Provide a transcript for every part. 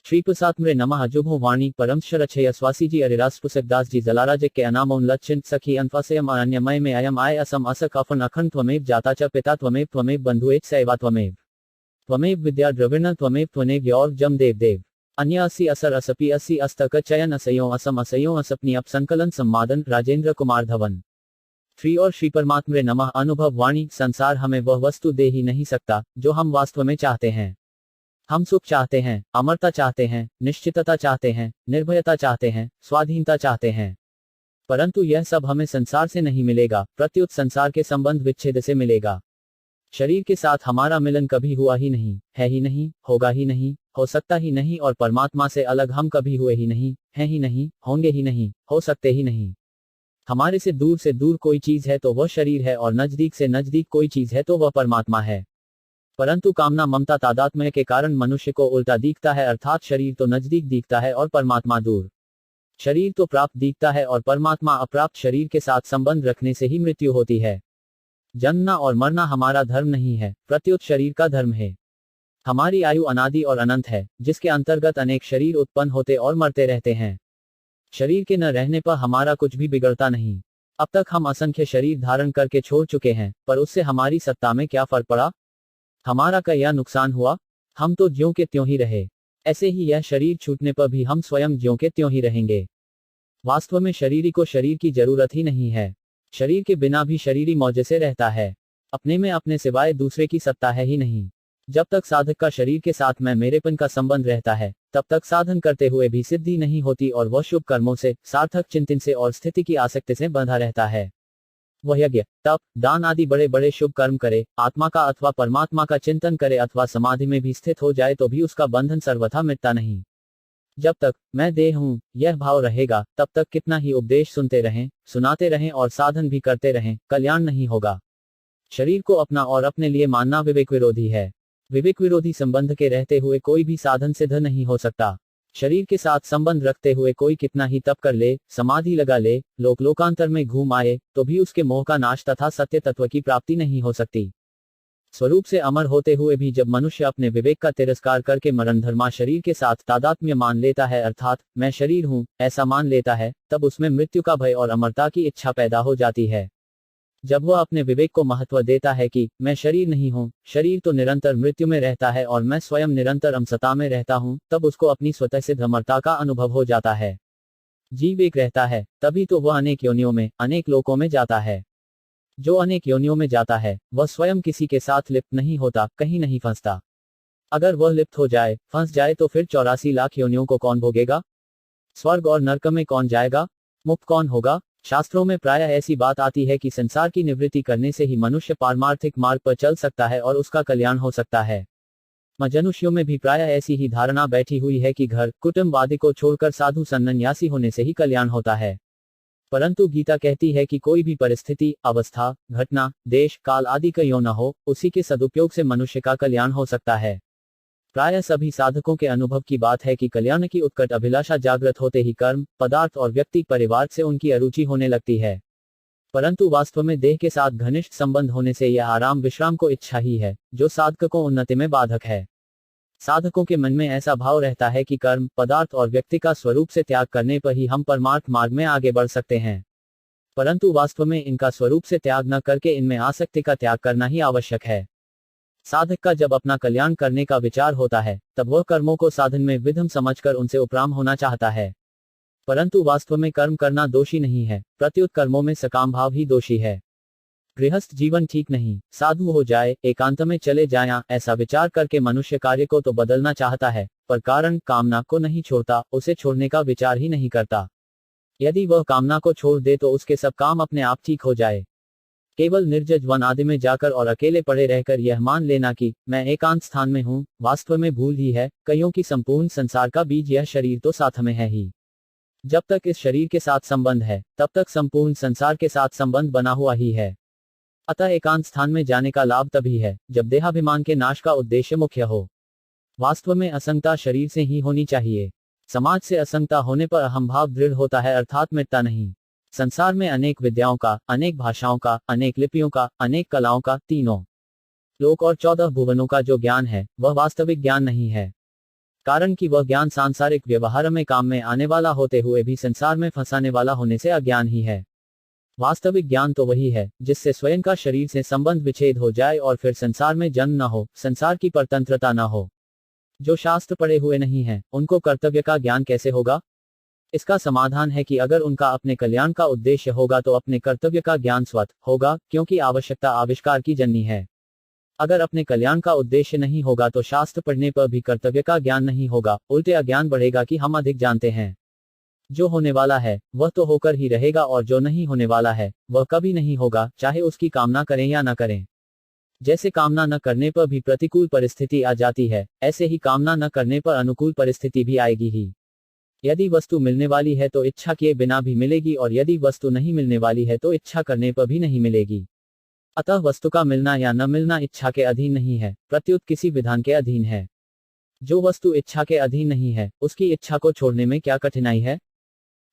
श्रीप्रसात्मरे नमः अजुभो वाणी परम शरछय स्वासीजी अरिरास पुसकदास जी जलाराज के अनामोन लक्षित सखी अनफासयम अनन्यमय में अयम आय असम असक अफन अखंड त्वमेव जाता च पिता त्वमेव बंधुएच सैवा त्वमेव विद्या द्रविण त्वमेव त्वनेव यौर जम देव देव अन्य असि असर असपि असि अस्तक चयन असयो असपनी अप संकलन सम्मादन राजेंद्र कुमार धवन। श्री और श्री परमात्मरे नमः अनुभव वाणी संसार हमें वह वस्तु दे ही नहीं सकता जो हम वास्तव में चाहते हैं। हम सुख चाहते हैं, अमरता चाहते हैं, निश्चितता चाहते हैं, निर्भयता चाहते हैं, स्वाधीनता चाहते हैं, परंतु यह सब हमें संसार से नहीं मिलेगा, प्रत्युत संसार के संबंध विच्छेद से मिलेगा। शरीर के साथ हमारा मिलन कभी हुआ ही नहीं, है ही नहीं, होगा ही नहीं, हो सकता ही नहीं, और परमात्मा से अलग हम कभी हुए ही नहीं, हैं ही नहीं, होंगे ही नहीं, हो सकते ही नहीं। हमारे से दूर कोई चीज है तो वह शरीर है, और नजदीक से नजदीक कोई चीज है तो वह परमात्मा है। परंतु कामना ममता तादात्म्य के कारण मनुष्य को उल्टा दिखता है, अर्थात शरीर तो नजदीक दिखता है और परमात्मा दूर। शरीर तो प्राप्त दिखता है और परमात्मा अप्राप्त। शरीर के साथ संबंध रखने से ही मृत्यु होती है। जन्मना और मरना हमारा धर्म नहीं है, प्रत्युत शरीर का धर्म है। हमारी आयु अनादि और अनंत है, जिसके अंतर्गत अनेक शरीर उत्पन्न होते और मरते रहते हैं। शरीर के न रहने पर हमारा कुछ भी बिगड़ता नहीं। अब तक हम असंख्य शरीर धारण करके छोड़ चुके हैं, पर उससे हमारी सत्ता में क्या फर्क पड़ा? हमारा क्या नुकसान हुआ? हम तो ज्यों के त्यों ही रहे। ऐसे ही यह शरीर छूटने पर भी हम स्वयं ज्यों के त्यों ही रहेंगे। वास्तव में शरीरी को शरीर की जरूरत ही नहीं है। शरीर के बिना भी शरीरी मौजे से रहता है। अपने में अपने सिवाय दूसरे की सत्ता है ही नहीं। जब तक साधक का शरीर के साथ मैं मेरेपन का संबंध रहता है, तब तक साधन करते हुए भी सिद्धि नहीं होती, और वह शुभ कर्मों से, सार्थक चिंतन से और स्थिति की आसक्ति से बंधा रहता है। वह यज्ञ, तप, दान आदि बड़े बड़े शुभ कर्म करे, आत्मा का अथवा परमात्मा का चिंतन करे, अथवा समाधि में भी स्थित हो जाए, तो भी उसका बंधन सर्वथा मिटता नहीं। जब तक मैं देह हूं यह भाव रहेगा, तब तक कितना ही उपदेश सुनते रहें, सुनाते रहें और साधन भी करते रहें, कल्याण नहीं होगा। शरीर को अपना और अपने लिए मानना विवेक विरोधी है। विवेक विरोधी संबंध के रहते हुए कोई भी साधन सिद्ध नहीं हो सकता। शरीर के साथ संबंध रखते हुए कोई कितना ही तप कर ले, समाधि लगा ले, लोकांतर में घूम आए, तो भी उसके मोह का नाश तथा सत्य तत्व की प्राप्ति नहीं हो सकती। स्वरूप से अमर होते हुए भी जब मनुष्य अपने विवेक का तिरस्कार करके मरणधर्मा शरीर के साथ तादात्म्य मान लेता है, अर्थात मैं शरीर हूं ऐसा मान लेता है, तब उसमें मृत्यु का भय और अमरता की इच्छा पैदा हो जाती है। जब वह अपने विवेक को महत्व देता है कि मैं शरीर नहीं हूं, शरीर तो निरंतर मृत्यु में रहता है और मैं स्वयं निरंतर अमसता में रहता हूं, तब उसको अपनी स्वतः सिद्ध अमरता का अनुभव हो जाता है। जीव एक रहता है, तभी तो वह अनेक योनियों में, अनेक लोकों में जाता है। जो अनेक योनियों में जाता है, वह स्वयं किसी के साथ लिप्त नहीं होता, कहीं नहीं फंसता। अगर वह लिप्त हो जाए, फंस जाए, तो फिर 84 लाख योनियों को कौन भोगेगा? स्वर्ग और नरक में कौन जाएगा? मुक्त कौन होगा? शास्त्रों में प्रायः ऐसी बात आती है कि संसार की निवृत्ति करने से ही मनुष्य पारमार्थिक मार्ग पर चल सकता है और उसका कल्याण हो सकता है। मनुष्यों में भी प्रायः ऐसी ही धारणा बैठी हुई है कि घर कुटुंब आदि को छोड़कर साधु सन्यासी होने से ही कल्याण होता है। परंतु गीता कहती है कि कोई भी परिस्थिति, अवस्था, घटना, देश, काल आदि का यो न हो, उसी के सदुपयोग से मनुष्य का कल्याण हो सकता है। प्रायः सभी साधकों के अनुभव की बात है कि कल्याण की उत्कट अभिलाषा जागृत होते ही कर्म, पदार्थ और व्यक्ति परिवार से उनकी अरुचि होने लगती है। परंतु वास्तव में देह के साथ घनिष्ठ संबंध होने से यह आराम विश्राम को इच्छा ही है, जो साधक को उन्नति में बाधक है। साधकों के मन में ऐसा भाव रहता है कि कर्म, पदार्थ और व्यक्ति का स्वरूप से त्याग करने पर ही हम परमार्थ मार्ग में आगे बढ़ सकते हैं। परंतु वास्तव में इनका स्वरूप से त्याग न करके इनमें आसक्ति का त्याग करना ही आवश्यक है। साधक का जब अपना कल्याण करने का विचार होता है, तब वह कर्मों को साधन में विधम समझकर उनसे उपराम होना चाहता है। परंतु वास्तव में कर्म करना दोषी नहीं है, प्रत्युत कर्मों में सकाम भाव ही दोषी है। गृहस्थ जीवन ठीक नहीं, साधु हो जाए, एकांत में चले जाएं, ऐसा विचार करके मनुष्य कार्य को तो बदलना चाहता है, पर कारण कामना को नहीं छोड़ता, उसे छोड़ने का विचार ही नहीं करता। यदि वह कामना को छोड़ दे तो उसके सब काम अपने आप ठीक हो जाए। केवल निर्जज वन आदि में जाकर और अकेले पड़े रहकर यह मान लेना कि मैं एकांत स्थान में हूं, वास्तव में भूल ही है। कईयों की संपूर्ण संसार का बीज यह शरीर तो साथ में है ही। जब तक इस शरीर के साथ संबंध है, तब तक संपूर्ण संसार के साथ संबंध बना हुआ ही है। अतः एकांत स्थान में जाने का लाभ तभी है, जब देहाभिमान के नाश का उद्देश्य मुख्य हो। वास्तव में असंगता शरीर से ही होनी चाहिए। समाज से असंगता होने पर अहम भाव दृढ़ होता है, अर्थात मिटता नहीं। संसार में अनेक विद्याओं का, अनेक भाषाओं का, अनेक लिपियों का, अनेक कलाओं का, तीनों लोक और 14 भुवनों का जो ज्ञान है, वह वास्तविक ज्ञान नहीं है। कारण कि वह ज्ञान सांसारिक व्यवहार में काम में आने वाला होते हुए भी संसार में फंसाने वाला होने से अज्ञान ही है। वास्तविक ज्ञान तो वही है जिससे स्वयं का शरीर से संबंध विच्छेद हो जाए और फिर संसार में जन्म न हो, संसार की परतंत्रता न हो। जो शास्त्र पढ़े हुए नहीं हैं, उनको कर्तव्य का ज्ञान कैसे होगा? इसका समाधान है कि अगर उनका अपने कल्याण का उद्देश्य होगा तो अपने कर्तव्य का ज्ञान स्वतः होगा, क्योंकि आवश्यकता आविष्कार की जननी है। अगर अपने कल्याण का उद्देश्य नहीं होगा तो शास्त्र पढ़ने पर भी कर्तव्य का ज्ञान नहीं होगा, उल्टे अज्ञान बढ़ेगा कि हम अधिक जानते हैं। जो होने वाला है वह तो होकर ही रहेगा और जो नहीं होने वाला है वह कभी नहीं होगा, चाहे उसकी कामना करें या न करें। जैसे कामना न करने पर भी प्रतिकूल परिस्थिति आ जाती है, ऐसे ही कामना न करने पर अनुकूल परिस्थिति भी आएगी ही। यदि वस्तु मिलने वाली है तो इच्छा किए बिना भी मिलेगी और यदि वस्तु नहीं मिलने वाली है तो इच्छा करने पर भी नहीं मिलेगी। अतः वस्तु का मिलना या न मिलना इच्छा के अधीन नहीं है, प्रत्युत किसी विधान के अधीन है। जो वस्तु इच्छा के अधीन नहीं है, उसकी इच्छा को छोड़ने में क्या कठिनाई है?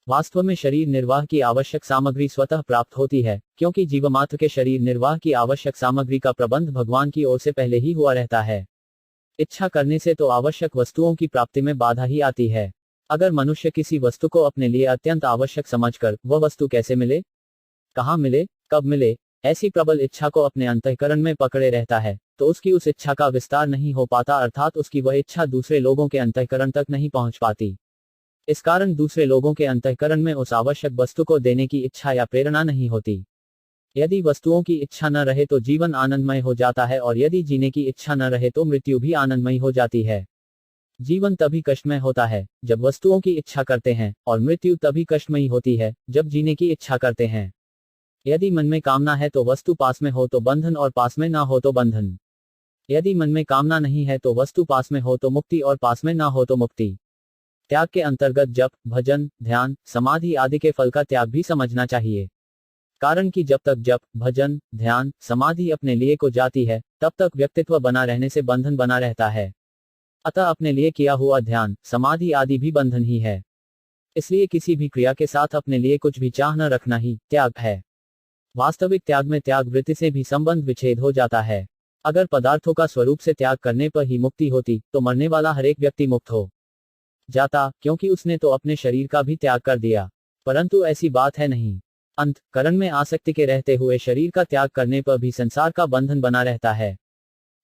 वास्तव में शरीर निर्वाह की आवश्यक सामग्री स्वतः प्राप्त होती है, क्योंकि जीवमात्र के शरीर निर्वाह की आवश्यक सामग्री का प्रबंध भगवान की ओर से पहले ही हुआ रहता है। इच्छा करने से तो आवश्यक वस्तुओं की प्राप्ति में बाधा ही आती है। अगर मनुष्य किसी वस्तु को अपने लिए अत्यंत आवश्यक समझकर वह वस्तु कैसे मिले, कहाँ मिले, कब मिले, ऐसी प्रबल इच्छा को अपने अंतःकरण में पकड़े रहता है, तो उसकी उस इच्छा का विस्तार नहीं हो पाता, अर्थात उसकी वह इच्छा दूसरे लोगों के अंतःकरण तक नहीं पहुंच पाती। इस कारण दूसरे लोगों के अंतःकरण में उस आवश्यक वस्तु को देने की इच्छा या प्रेरणा नहीं होती। यदि वस्तुओं की इच्छा न रहे तो जीवन आनंदमय हो जाता है और यदि जीने की इच्छा न रहे तो मृत्यु भी आनंदमय हो जाती है। जीवन तभी कष्टमय होता है जब वस्तुओं की इच्छा करते हैं और मृत्यु तभी कष्टमयी होती है जब जीने की इच्छा करते हैं। यदि मन में कामना है तो वस्तु पास में हो तो बंधन और पास में ना हो तो बंधन। यदि मन में कामना नहीं है तो वस्तु पास में हो तो मुक्ति और पास में ना हो तो मुक्ति। त्याग के अंतर्गत जप, भजन, ध्यान, समाधि आदि के फल का त्याग भी समझना चाहिए। कारण कि जब तक जप, भजन, ध्यान, समाधि अपने लिए को जाती है, तब तक व्यक्तित्व बना रहने से बंधन बना रहता है। अतः अपने लिए किया हुआ ध्यान, समाधि आदि भी बंधन ही है। इसलिए किसी भी क्रिया के साथ अपने लिए कुछ भी चाह न रखना ही त्याग है। वास्तविक त्याग में त्याग वृत्ति से भी संबंध विच्छेद हो जाता है। अगर पदार्थों का स्वरूप से त्याग करने पर ही मुक्ति होती तो मरने वाला हर एक व्यक्ति मुक्त हो जाता, क्योंकि उसने तो अपने शरीर का भी त्याग कर दिया। परंतु ऐसी बात है नहीं। अंतःकरण में आसक्ति के रहते हुए शरीर का त्याग करने पर भी संसार का बंधन बना रहता है।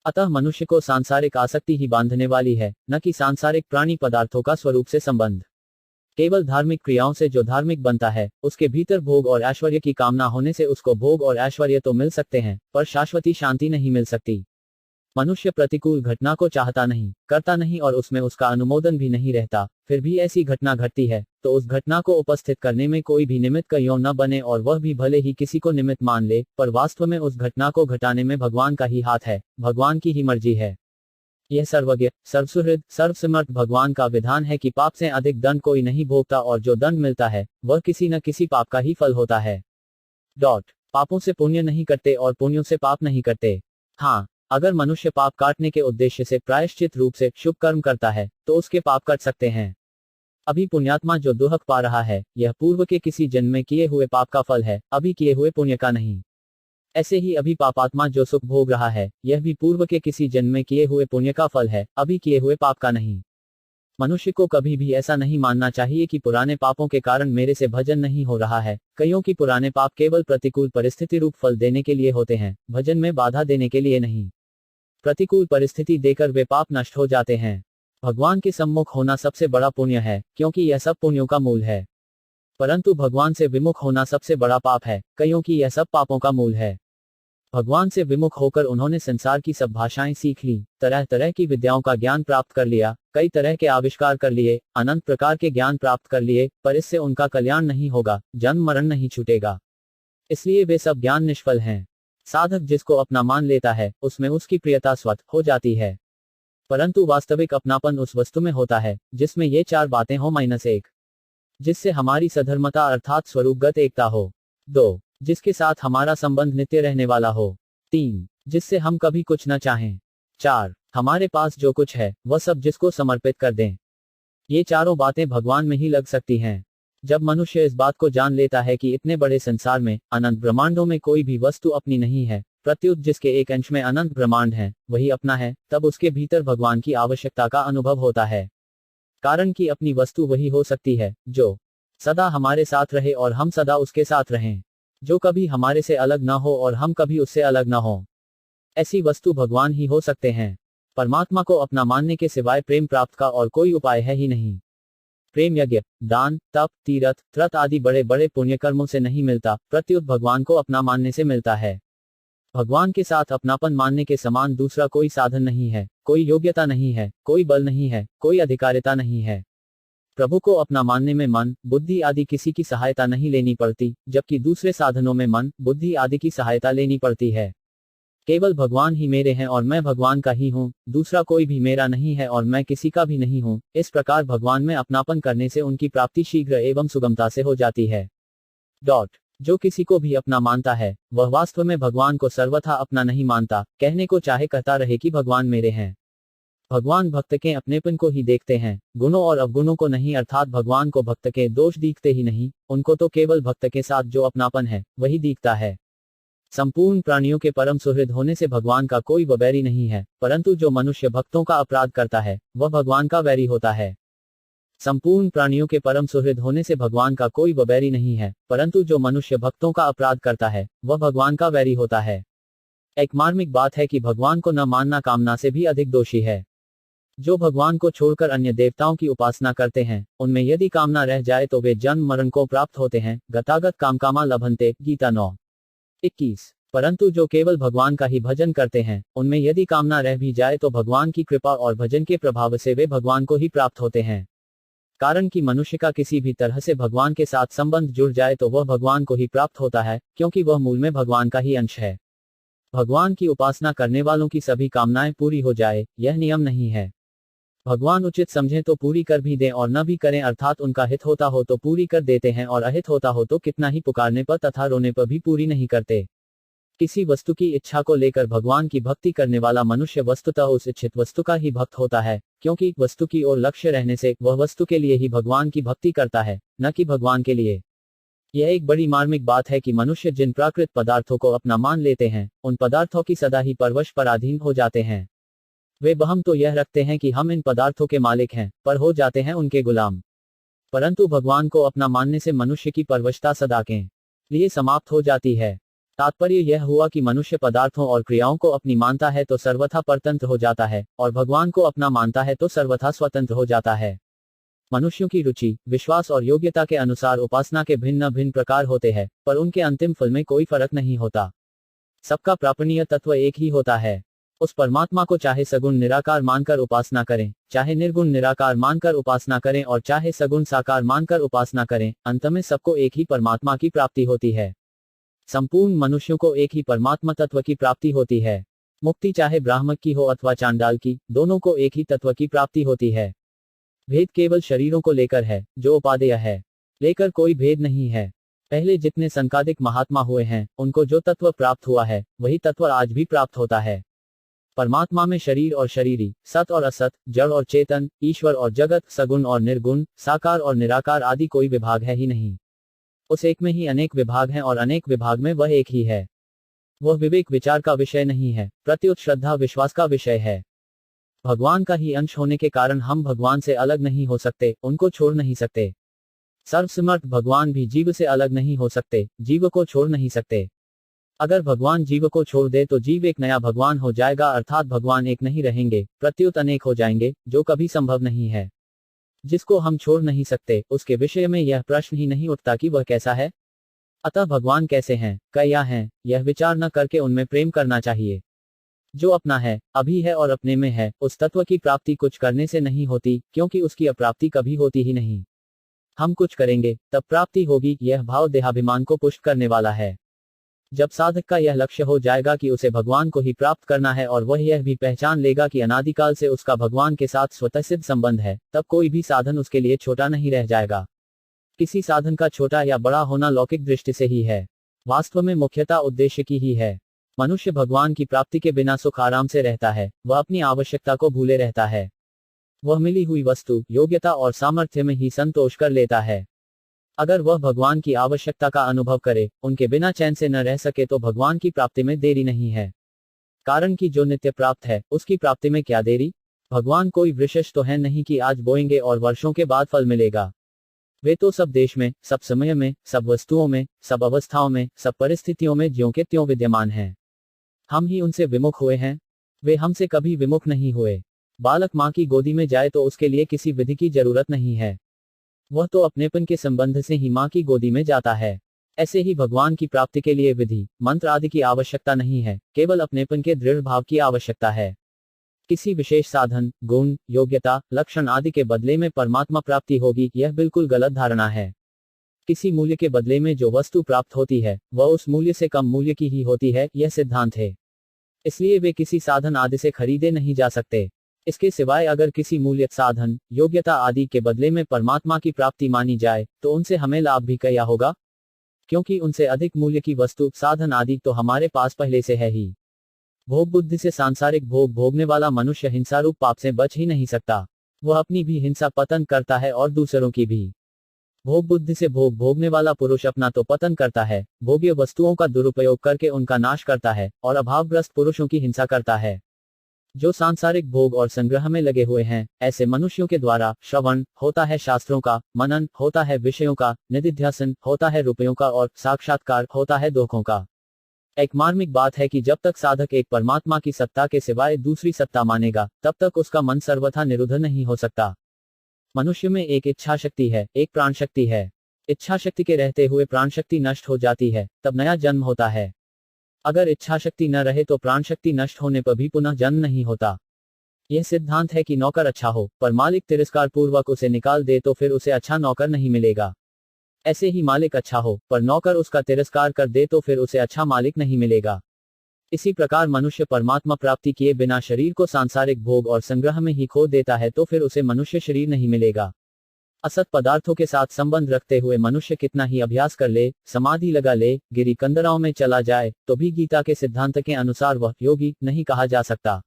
अतः मनुष्य को सांसारिक आसक्ति ही बांधने वाली है, न कि सांसारिक प्राणी पदार्थों का स्वरूप से संबंध। केवल धार्मिक क्रियाओं से जो धार्मिक बनता है, उसके भीतर भोग और ऐश्वर्य की कामना होने से उसको भोग और ऐश्वर्य तो मिल सकते हैं, पर शाश्वती शांति नहीं मिल सकती। मनुष्य प्रतिकूल घटना को चाहता नहीं, करता नहीं और उसमें उसका अनुमोदन भी नहीं रहता, फिर भी ऐसी घटना घटती है तो उस घटना को उपस्थित करने में कोई भी निमित्त क्यों न बने और वह भी भले ही किसी को निमित्त मान ले, पर वास्तव में उस घटना को घटाने में भगवान का ही हाथ है, भगवान की ही मर्जी है। यह सर्वज्ञ, सर्वसुहृद, सर्वसमर्थ भगवान का विधान है कि पाप से अधिक दंड कोई नहीं भोगता और जो दंड मिलता है वह किसी न किसी पाप का ही फल होता है। पापों से पुण्य नहीं करते और पुण्यों से पाप नहीं करते। हाँ, अगर मनुष्य पाप काटने के उद्देश्य से प्रायश्चित रूप से शुभ कर्म करता है तो उसके पाप कट सकते हैं। अभी पुण्यात्मा जो दुहक पा रहा है, यह पूर्व के किसी जन्म में किए हुए पाप का फल है, अभी किए हुए पुण्य का नहीं। ऐसे ही अभी पापात्मा जो सुख भोग रहा है, यह भी पूर्व के किसी जन्म में किए हुए पुण्य का फल है, अभी किए हुए पाप का नहीं। मनुष्य को कभी भी ऐसा नहीं मानना चाहिए कि पुराने पापों के कारण मेरे से भजन नहीं हो रहा है, कईयों की पुराने पाप केवल प्रतिकूल परिस्थिति रूप फल देने के लिए होते हैं, भजन में बाधा देने के लिए नहीं। प्रतिकूल परिस्थिति देकर वे पाप नष्ट हो जाते हैं। भगवान के सम्मुख होना सबसे बड़ा पुण्य है, क्योंकि यह सब पुण्यों का मूल है। परंतु भगवान से विमुख होना सबसे बड़ा पाप है, कईयों की यह सब पापों का मूल है। भगवान से विमुख होकर उन्होंने संसार की सब भाषाएं सीख ली, तरह तरह की विद्याओं का ज्ञान प्राप्त कर लिया, कई तरह के आविष्कार कर लिए, अनंत प्रकार के ज्ञान प्राप्त कर लिए, पर इससे उनका कल्याण नहीं होगा, जन्म मरण नहीं छूटेगा। इसलिए वे सब ज्ञान निष्फल हैं। साधक जिसको अपना मान लेता है, उसमें उसकी प्रियता स्वतः हो जाती है। परंतु वास्तविक अपनापन उस वस्तु में होता है जिसमें ये चार बातें हो -1, जिससे हमारी सधर्मता अर्थात स्वरूपगत एकता हो। 2, जिसके साथ हमारा संबंध नित्य रहने वाला हो। 3, जिससे हम कभी कुछ न चाहें। 4, हमारे पास जो कुछ है वह सब जिसको समर्पित कर दें। ये चारों बातें भगवान में ही लग सकती हैं। जब मनुष्य इस बात को जान लेता है कि इतने बड़े संसार में, अनंत ब्रह्मांडों में कोई भी वस्तु अपनी नहीं है, प्रत्युत जिसके एक अंश में अनंत ब्रह्मांड है वही अपना है, तब उसके भीतर भगवान की आवश्यकता का अनुभव होता है। कारण कि अपनी वस्तु वही हो सकती है जो सदा हमारे साथ रहे और हम सदा उसके साथ रहें, जो कभी हमारे से अलग ना हो और हम कभी उससे अलग ना हो। ऐसी वस्तु भगवान ही हो सकते हैं। परमात्मा को अपना मानने के सिवाय प्रेम प्राप्त का और कोई उपाय है ही नहीं। प्रेम यज्ञ, दान, तप, तीरथ, व्रत आदि बड़े बड़े पुण्य कर्मों से नहीं मिलता, प्रत्युत भगवान को अपना मानने से मिलता है। भगवान के साथ अपनापन मानने के समान दूसरा कोई साधन नहीं है, कोई योग्यता नहीं है, कोई बल नहीं है, कोई अधिकारिता नहीं है। प्रभु को अपना मानने में मन, बुद्धि आदि किसी की सहायता नहीं लेनी पड़ती, जबकि दूसरे साधनों में मन, बुद्धि आदि की सहायता लेनी पड़ती है। केवल भगवान ही मेरे हैं और मैं भगवान का ही हूँ, दूसरा कोई भी मेरा नहीं है और मैं किसी का भी नहीं हूँ। इस प्रकार भगवान में अपनापन करने से उनकी प्राप्ति शीघ्र एवं सुगमता से हो जाती है। जो किसी को भी अपना मानता है, वह वास्तव में भगवान को सर्वथा अपना नहीं मानता, कहने को चाहे कहता रहे कि भगवान मेरे हैं। भगवान भक्त के अपनेपन को ही देखते हैं, गुणों और अवगुणों को नहीं, अर्थात भगवान को भक्त के दोष दिखते ही नहीं, उनको तो केवल भक्त के साथ जो अपनापन है वही दिखता है। संपूर्ण प्राणियों के परम सुहृद होने से भगवान का कोई वैरी नहीं है, परंतु जो मनुष्य भक्तों का अपराध करता है वह भगवान का वैरी होता है। संपूर्ण प्राणियों के परम सुहृद होने से भगवान का कोई वैरी नहीं है, परंतु जो मनुष्य भक्तों का अपराध करता है वह भगवान का वैरी होता है। एक मार्मिक बात है कि भगवान को न मानना कामना से भी अधिक दोषी है। जो भगवान को छोड़कर अन्य देवताओं की उपासना करते हैं, उनमें यदि कामना रह जाए तो वे जन्म मरण को प्राप्त होते हैं। गतागत कामकामा लभन्ते, गीता 9:21। परंतु जो केवल भगवान का ही भजन करते हैं, उनमें यदि कामना रह भी जाए तो भगवान की कृपा और भजन के प्रभाव से वे भगवान को ही प्राप्त होते हैं। कारण कि मनुष्य का किसी भी तरह से भगवान के साथ संबंध जुड़ जाए तो वह भगवान को ही प्राप्त होता है, क्योंकि वह मूल में भगवान का ही अंश है। भगवान की उपासना करने वालों की सभी कामनाएं पूरी हो जाए, यह नियम नहीं है। भगवान उचित समझें तो पूरी कर भी दें और न भी करें, अर्थात उनका हित होता हो तो पूरी कर देते हैं और अहित होता हो तो कितना ही पुकारने पर तथा रोने पर भी पूरी नहीं करते। किसी वस्तु की इच्छा को लेकर भगवान की भक्ति करने वाला मनुष्य वस्तुतः उस इच्छित वस्तु का ही भक्त होता है, क्योंकि वस्तु की ओर लक्ष्य रहने से वह वस्तु के लिए ही भगवान की भक्ति करता है, न कि भगवान के लिए। यह एक बड़ी मार्मिक बात है कि मनुष्य जिन प्राकृत पदार्थों को अपना मान लेते हैं, उन पदार्थों की सदा ही परवश पराधीन हो जाते हैं। वे बहम तो यह रखते हैं कि हम इन पदार्थों के मालिक हैं, पर हो जाते हैं उनके गुलाम। परंतु भगवान को अपना मानने से मनुष्य की परवशता सदा के लिए समाप्त हो जाती है। तात्पर्य यह हुआ कि मनुष्य पदार्थों और क्रियाओं को अपनी मानता है तो सर्वथा परतंत्र हो जाता है, और भगवान को अपना मानता है तो सर्वथा स्वतंत्र हो जाता है। मनुष्यों की रुचि, विश्वास और योग्यता के अनुसार उपासना के भिन्न भिन्न प्रकार होते हैं, पर उनके अंतिम फल में कोई फर्क नहीं होता। सबका प्रापणीय तत्व एक ही होता है। उस परमात्मा को चाहे सगुण निराकार मानकर उपासना करें, चाहे निर्गुण निराकार मानकर उपासना करें और चाहे सगुण साकार मानकर उपासना करें, अंत में सबको एक ही परमात्मा की प्राप्ति होती है। संपूर्ण मनुष्यों को एक ही परमात्मा तत्व की प्राप्ति होती है। मुक्ति चाहे ब्राह्मण की हो अथवा चांडाल की, दोनों को एक ही तत्व की प्राप्ति होती है। भेद केवल शरीरों को लेकर है, जो उपादेय है, लेकर कोई भेद नहीं है। पहले जितने संकादिक महात्मा हुए हैं, उनको जो तत्व प्राप्त हुआ है वही तत्व आज भी प्राप्त होता है। परमात्मा में शरीर और शरीरी, सत और असत, जड़ और चेतन, ईश्वर और जगत, सगुण और निर्गुण, साकार और निराकार आदि कोई विभाग है ही नहीं। उस एक में ही अनेक विभाग हैं और अनेक विभाग में वह एक ही है। वह विवेक विचार का विषय नहीं है, प्रत्युत श्रद्धा विश्वास का विषय है। भगवान का ही अंश होने के कारण हम भगवान से अलग नहीं हो सकते, उनको छोड़ नहीं सकते। सर्वसमर्थ भगवान भी जीव से अलग नहीं हो सकते, जीव को छोड़ नहीं सकते। अगर भगवान जीव को छोड़ दे तो जीव एक नया भगवान हो जाएगा, अर्थात भगवान एक नहीं रहेंगे, प्रत्युत अनेक हो जाएंगे, जो कभी संभव नहीं है। जिसको हम छोड़ नहीं सकते, उसके विषय में यह प्रश्न ही नहीं उठता कि वह कैसा है। अतः भगवान कैसे हैं, क्या हैं, यह विचार न करके उनमें प्रेम करना चाहिए। जो अपना है, अभी है और अपने में है, उस तत्व की प्राप्ति कुछ करने से नहीं होती, क्योंकि उसकी अप्राप्ति कभी होती ही नहीं। हम कुछ करेंगे तब प्राप्ति होगी, यह भाव देहाभिमान को पुष्ट करने वाला है। जब साधक का यह लक्ष्य हो जाएगा कि उसे भगवान को ही प्राप्त करना है और वह यह भी पहचान लेगा कि अनादिकाल से उसका भगवान के साथ स्वतः सिद्ध संबंध है, तब कोई भी साधन उसके लिए छोटा नहीं रह जाएगा। किसी साधन का छोटा या बड़ा होना लौकिक दृष्टि से ही है, वास्तव में मुख्यता उद्देश्य की ही है। मनुष्य भगवान की प्राप्ति के बिना सुख आराम से रहता है, वह अपनी आवश्यकता को भूले रहता है। वह मिली हुई वस्तु, योग्यता और सामर्थ्य में ही संतोष कर लेता है। अगर वह भगवान की आवश्यकता का अनुभव करे, उनके बिना चैन से न रह सके, तो भगवान की प्राप्ति में देरी नहीं है। कारण कि जो नित्य प्राप्त है, उसकी प्राप्ति में क्या देरी। भगवान कोई वृक्ष तो है नहीं कि आज बोएंगे और वर्षों के बाद फल मिलेगा। वे तो सब देश में, सब समय में, सब वस्तुओं में, सब अवस्थाओं में, सब परिस्थितियों में ज्यों के त्यों विद्यमान हैं। हम ही उनसे विमुख हुए हैं, वे हमसे कभी विमुख नहीं हुए। बालक माँ की गोदी में जाए तो उसके लिए किसी विधि की जरूरत नहीं है, वह तो अपनेपन के संबंध से ही माँ की गोदी में जाता है। ऐसे ही भगवान की प्राप्ति के लिए विधि, मंत्र आदि की आवश्यकता नहीं है, केवल अपनेपन के दृढ़ भाव की आवश्यकता है। किसी विशेष साधन, गुण, योग्यता, लक्षण आदि के बदले में परमात्मा प्राप्ति होगी, यह बिल्कुल गलत धारणा है। किसी मूल्य के बदले में जो वस्तु प्राप्त होती है वह उस मूल्य से कम मूल्य की ही होती है, यह सिद्धांत है। इसलिए वे किसी साधन आदि से खरीदे नहीं जा सकते। इसके सिवाय अगर किसी मूल्य, साधन, योग्यता आदि के बदले में परमात्मा की प्राप्ति मानी जाए तो उनसे हमें लाभ भी क्या होगा, क्योंकि उनसे अधिक मूल्य की वस्तु, साधन आदि तो हमारे पास पहले से है ही। भोग बुद्धि से सांसारिक भोग भोगने वाला मनुष्य हिंसा रूप पाप से बच ही नहीं सकता। वह अपनी भी हिंसा पतन करता है और दूसरों की भी। भोग बुद्धि से भोग भोगने वाला पुरुष अपना तो पतन करता है, भोग्य वस्तुओं का दुरुपयोग करके उनका नाश करता है और अभावग्रस्त पुरुषों की हिंसा करता है। जो सांसारिक भोग और संग्रह में लगे हुए हैं, ऐसे मनुष्यों के द्वारा श्रवण होता है शास्त्रों का, मनन होता है विषयों का, निधिध्यासन होता है रुपयों का और साक्षात्कार होता है दुखों का। एक मार्मिक बात है कि जब तक साधक एक परमात्मा की सत्ता के सिवाय दूसरी सत्ता मानेगा, तब तक उसका मन सर्वथा निरुद्ध नहीं हो सकता। मनुष्य में एक इच्छा शक्ति है, एक प्राण शक्ति है। इच्छा शक्ति के रहते हुए प्राण शक्ति नष्ट हो जाती है, तब नया जन्म होता है। अगर इच्छा शक्ति न रहे तो प्राण शक्ति नष्ट होने पर भी पुनः जन्म नहीं होता। यह सिद्धांत है कि नौकर अच्छा हो, पर मालिक तिरस्कार पूर्वक उसे निकाल दे तो फिर उसे अच्छा नौकर नहीं मिलेगा। ऐसे ही मालिक अच्छा हो, पर नौकर उसका तिरस्कार कर दे तो फिर उसे अच्छा मालिक नहीं मिलेगा। इसी प्रकार मनुष्य परमात्मा प्राप्ति किए बिना शरीर को सांसारिक भोग और संग्रह में ही खो देता है तो फिर उसे मनुष्य शरीर नहीं मिलेगा। असत पदार्थों के साथ संबंध रखते हुए मनुष्य कितना ही अभ्यास कर ले, समाधि लगा ले, गिरी कंदराओं में चला जाए, तो भी गीता के सिद्धांत के अनुसार वह योगी नहीं कहा जा सकता।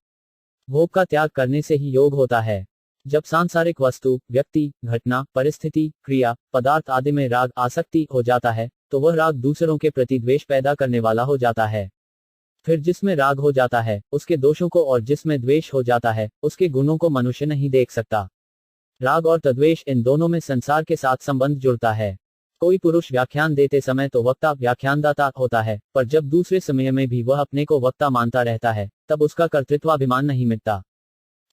भोग का त्याग करने से ही योग होता है। जब सांसारिक वस्तु, व्यक्ति, घटना, परिस्थिति, क्रिया, पदार्थ आदि में राग आसक्ति हो जाता है, तो वह राग दूसरों के प्रति द्वेष पैदा करने वाला हो जाता है। फिर जिसमें राग हो जाता है उसके दोषों को, और जिसमें द्वेष हो जाता है उसके गुणों को मनुष्य नहीं देख सकता। राग और तद्वेष, इन दोनों में संसार के साथ संबंध जुड़ता है। कोई पुरुष व्याख्यान देते समय तो वक्ता व्याख्यानदाता होता है, पर जब दूसरे समय में भी वह अपने को वक्ता मानता रहता है, तब उसका कर्तृत्वाभिमान नहीं मिटता।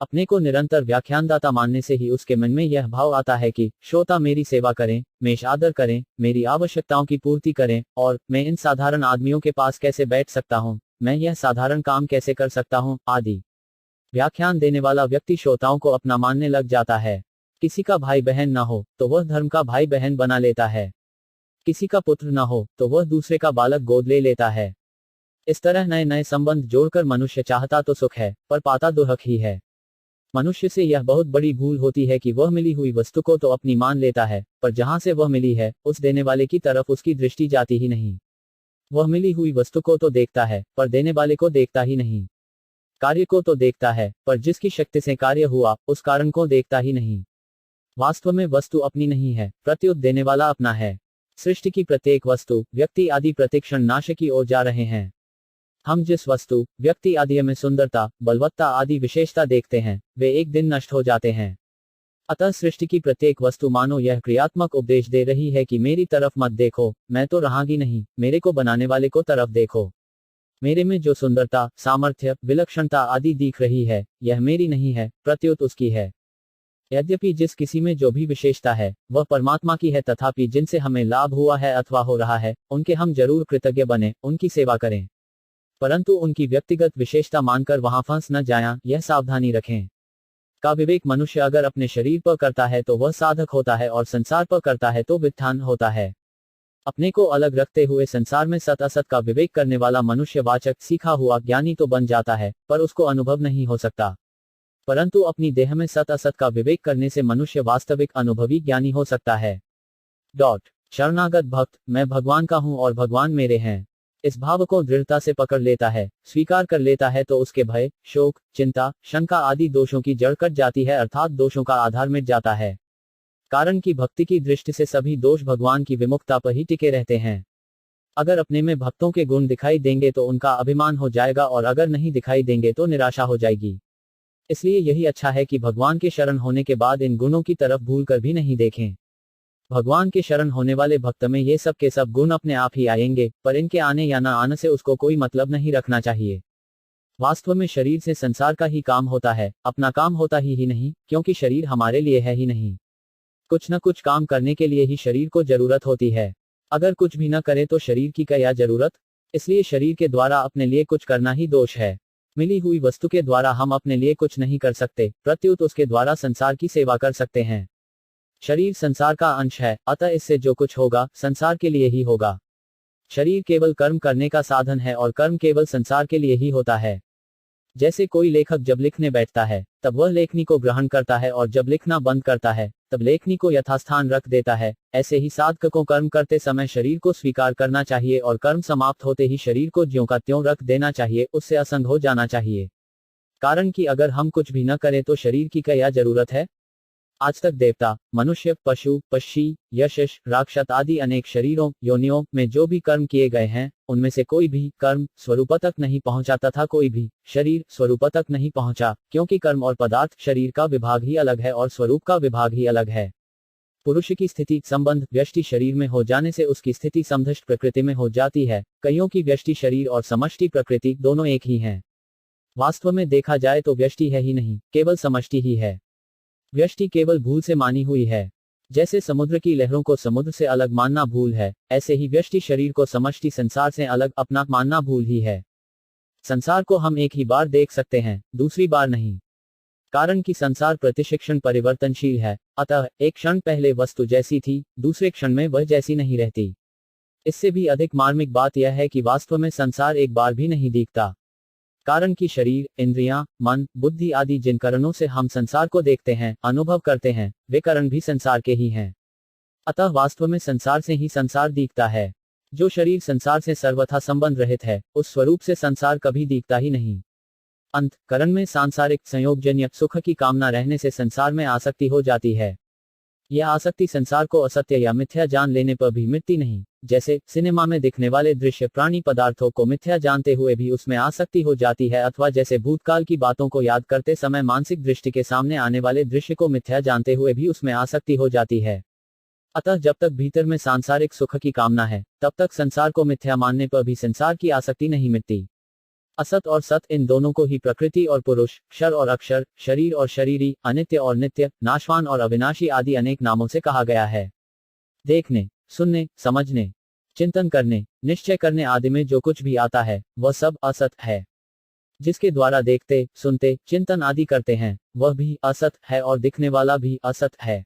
अपने को निरंतर व्याख्यानदाता मानने से ही उसके मन में यह भाव आता है कि श्रोता मेरी सेवा करें, मेष आदर करें, मेरी आवश्यकताओं की पूर्ति करें, और मैं इन साधारण आदमियों के पास कैसे बैठ सकता हूँ, मैं यह साधारण काम कैसे कर सकता हूँ आदि। व्याख्यान देने वाला व्यक्ति श्रोताओं को अपना मानने लग जाता है। किसी का भाई बहन ना हो तो वह धर्म का भाई बहन बना लेता है। किसी का पुत्र ना हो तो वह दूसरे का बालक गोद ले लेता है। इस तरह नए नए संबंध जोड़कर मनुष्य चाहता तो सुख है, पर पाता दुख ही है। मनुष्य से यह बहुत बड़ी भूल होती है कि वह मिली हुई वस्तु को तो अपनी मान लेता है, पर जहां से वह मिली है उस देने वाले की तरफ उसकी दृष्टि जाती ही नहीं। वह मिली हुई वस्तु को तो देखता है, पर देने वाले को देखता ही नहीं। कार्य को तो देखता है, पर जिसकी शक्ति से कार्य हुआ उस कारण को देखता ही नहीं। वास्तव में वस्तु अपनी नहीं है, प्रत्युत देने वाला अपना है। सृष्टि की प्रत्येक वस्तु, व्यक्ति आदि प्रतिक्षण नाश की ओर जा रहे हैं। हम जिस वस्तु, व्यक्ति आदि में सुंदरता, बलवत्ता आदि विशेषता देखते हैं, वे एक दिन नष्ट हो जाते हैं। अतः सृष्टि की प्रत्येक वस्तु मानो यह क्रियात्मक उपदेश दे रही है कि मेरी तरफ मत देखो, मैं तो रहागी नहीं, मेरे को बनाने वाले को तरफ देखो। मेरे में जो सुंदरता, सामर्थ्य, विलक्षणता आदि दिख रही है, यह मेरी नहीं है, प्रत्युत उसकी है। यद्यपि जिस किसी में जो भी विशेषता है वह परमात्मा की है, तथापि जिनसे हमें लाभ हुआ है अथवा हो रहा है उनके हम जरूर कृतज्ञ बने, उनकी सेवा करें, परंतु उनकी व्यक्तिगत विशेषता मानकर वहां फंस न जाएं, यह सावधानी रखें। का विवेक मनुष्य अगर अपने शरीर पर करता है तो वह साधक होता है, और संसार पर करता है तो विद्वान होता है। अपने को अलग रखते हुए संसार में सत असत का विवेक करने वाला मनुष्य वाचक सीखा हुआ ज्ञानी तो बन जाता है, पर उसको अनुभव नहीं हो सकता। परंतु अपनी देह में सत असत का विवेक करने से मनुष्य वास्तविक अनुभवी ज्ञानी हो सकता है। शरणागत भक्त, मैं भगवान का हूं और भगवान मेरे हैं, इस भाव को दृढ़ता से पकड़ लेता है, स्वीकार कर लेता है, तो उसके भय, शोक, चिंता, शंका आदि दोषों की जड़ कट जाती है, अर्थात दोषों का आधार मिट जाता है। कारण कि भक्ति की दृष्टि से सभी दोष भगवान की विमुखता पर ही टिके रहते हैं। अगर अपने में भक्तों के गुण दिखाई देंगे तो उनका अभिमान हो जाएगा, और अगर नहीं दिखाई देंगे तो निराशा हो जाएगी। इसलिए यही अच्छा है कि भगवान के शरण होने के बाद इन गुणों की तरफ भूल कर भी नहीं देखें। भगवान के शरण होने वाले भक्त में ये सब के सब गुण अपने आप ही आएंगे, पर इनके आने या ना आने से उसको कोई मतलब नहीं रखना चाहिए। वास्तव में शरीर से संसार का ही काम होता है, अपना काम होता ही नहीं, क्योंकि शरीर हमारे लिए है ही नहीं। कुछ न कुछ काम करने के लिए ही शरीर को जरूरत होती है। अगर कुछ भी न करे तो शरीर की क्या जरूरत। इसलिए शरीर के द्वारा अपने लिए कुछ करना ही दोष है। मिली हुई वस्तु के द्वारा हम अपने लिए कुछ नहीं कर सकते, प्रत्युत उसके द्वारा संसार की सेवा कर सकते हैं। शरीर संसार का अंश है, अतः इससे जो कुछ होगा संसार के लिए ही होगा। शरीर केवल कर्म करने का साधन है और कर्म केवल संसार के लिए ही होता है। जैसे कोई लेखक जब लिखने बैठता है तब वह लेखनी को ग्रहण करता है और जब लिखना बंद करता है तब लेखनी को यथास्थान रख देता है। ऐसे ही साधक को कर्म करते समय शरीर को स्वीकार करना चाहिए और कर्म समाप्त होते ही शरीर को ज्यों का त्यों रख देना चाहिए, उससे असंग हो जाना चाहिए। कारण कि अगर हम कुछ भी न करें तो शरीर की क्या जरूरत है। आज तक देवता, मनुष्य, पशु, पक्षी, यशस, राक्षस आदि अनेक शरीरों योनियों में जो भी कर्म किए गए हैं, उनमें से कोई भी कर्म स्वरूप तक नहीं पहुंचा तथा कोई भी शरीर स्वरूप तक नहीं पहुंचा, क्योंकि कर्म और पदार्थ शरीर का विभाग ही अलग है और स्वरूप का विभाग ही अलग है। पुरुष की स्थिति संबंध व्यष्टि शरीर में हो जाने से उसकी स्थिति समष्टि प्रकृति में हो जाती है। कईयों की व्यष्टि शरीर और समष्टि प्रकृति दोनों एक ही हैं। वास्तव में देखा जाए तो व्यष्टि है ही नहीं, केवल समष्टि ही है। व्यष्टि केवल भूल से मानी हुई है। जैसे समुद्र की लहरों को समुद्र से अलग मानना भूल है, ऐसे ही व्यष्टि शरीर को समष्टि संसार से अलग अपना मानना भूल ही है। संसार को हम एक ही बार देख सकते हैं, दूसरी बार नहीं। कारण कि संसार प्रतिक्षण परिवर्तनशील है, अतः एक क्षण पहले वस्तु जैसी थी, दूसरे क्षण में वह जैसी नहीं रहती। इससे भी अधिक मार्मिक बात यह है कि वास्तव में संसार एक बार भी नहीं दिखता। कारण कि शरीर, इंद्रियां, मन, बुद्धि आदि जिन करणों से हम संसार को देखते हैं, अनुभव करते हैं, वे करण भी संसार के ही हैं। अतः वास्तव में संसार से ही संसार दिखता है। जो शरीर संसार से सर्वथा संबंध रहित है, उस स्वरूप से संसार कभी दिखता ही नहीं। अंतःकरण में सांसारिक संयोगजन्य सुख की कामना रहने से संसार में आसक्ति हो जाती है। यह आसक्ति संसार को असत्य या मिथ्या जान लेने पर भी मिटती नहीं। जैसे सिनेमा में दिखने वाले दृश्य प्राणी पदार्थों को मिथ्या जानते हुए भी उसमें आसक्ति हो जाती है, अथवा जैसे भूतकाल की बातों को याद करते समय मानसिक दृष्टि के सामने आने वाले दृश्य को मिथ्या जानते हुए भी उसमें आसक्ति हो जाती है। अतः जब तक भीतर में सांसारिक सुख की कामना है, तब तक संसार को मिथ्या मानने पर भी संसार की आसक्ति नहीं मिटती। असत और सत इन दोनों को ही प्रकृति और पुरुष, क्षर और अक्षर, शरीर और शरीरी, अनित्य और नित्य, नाशवान और अविनाशी आदि अनेक नामों से कहा गया है। देखने, सुनने, समझने, चिंतन करने, निश्चय करने आदि में जो कुछ भी आता है, वह सब असत है। जिसके द्वारा देखते, सुनते, चिंतन आदि करते हैं, वह भी असत है और दिखने वाला भी असत है।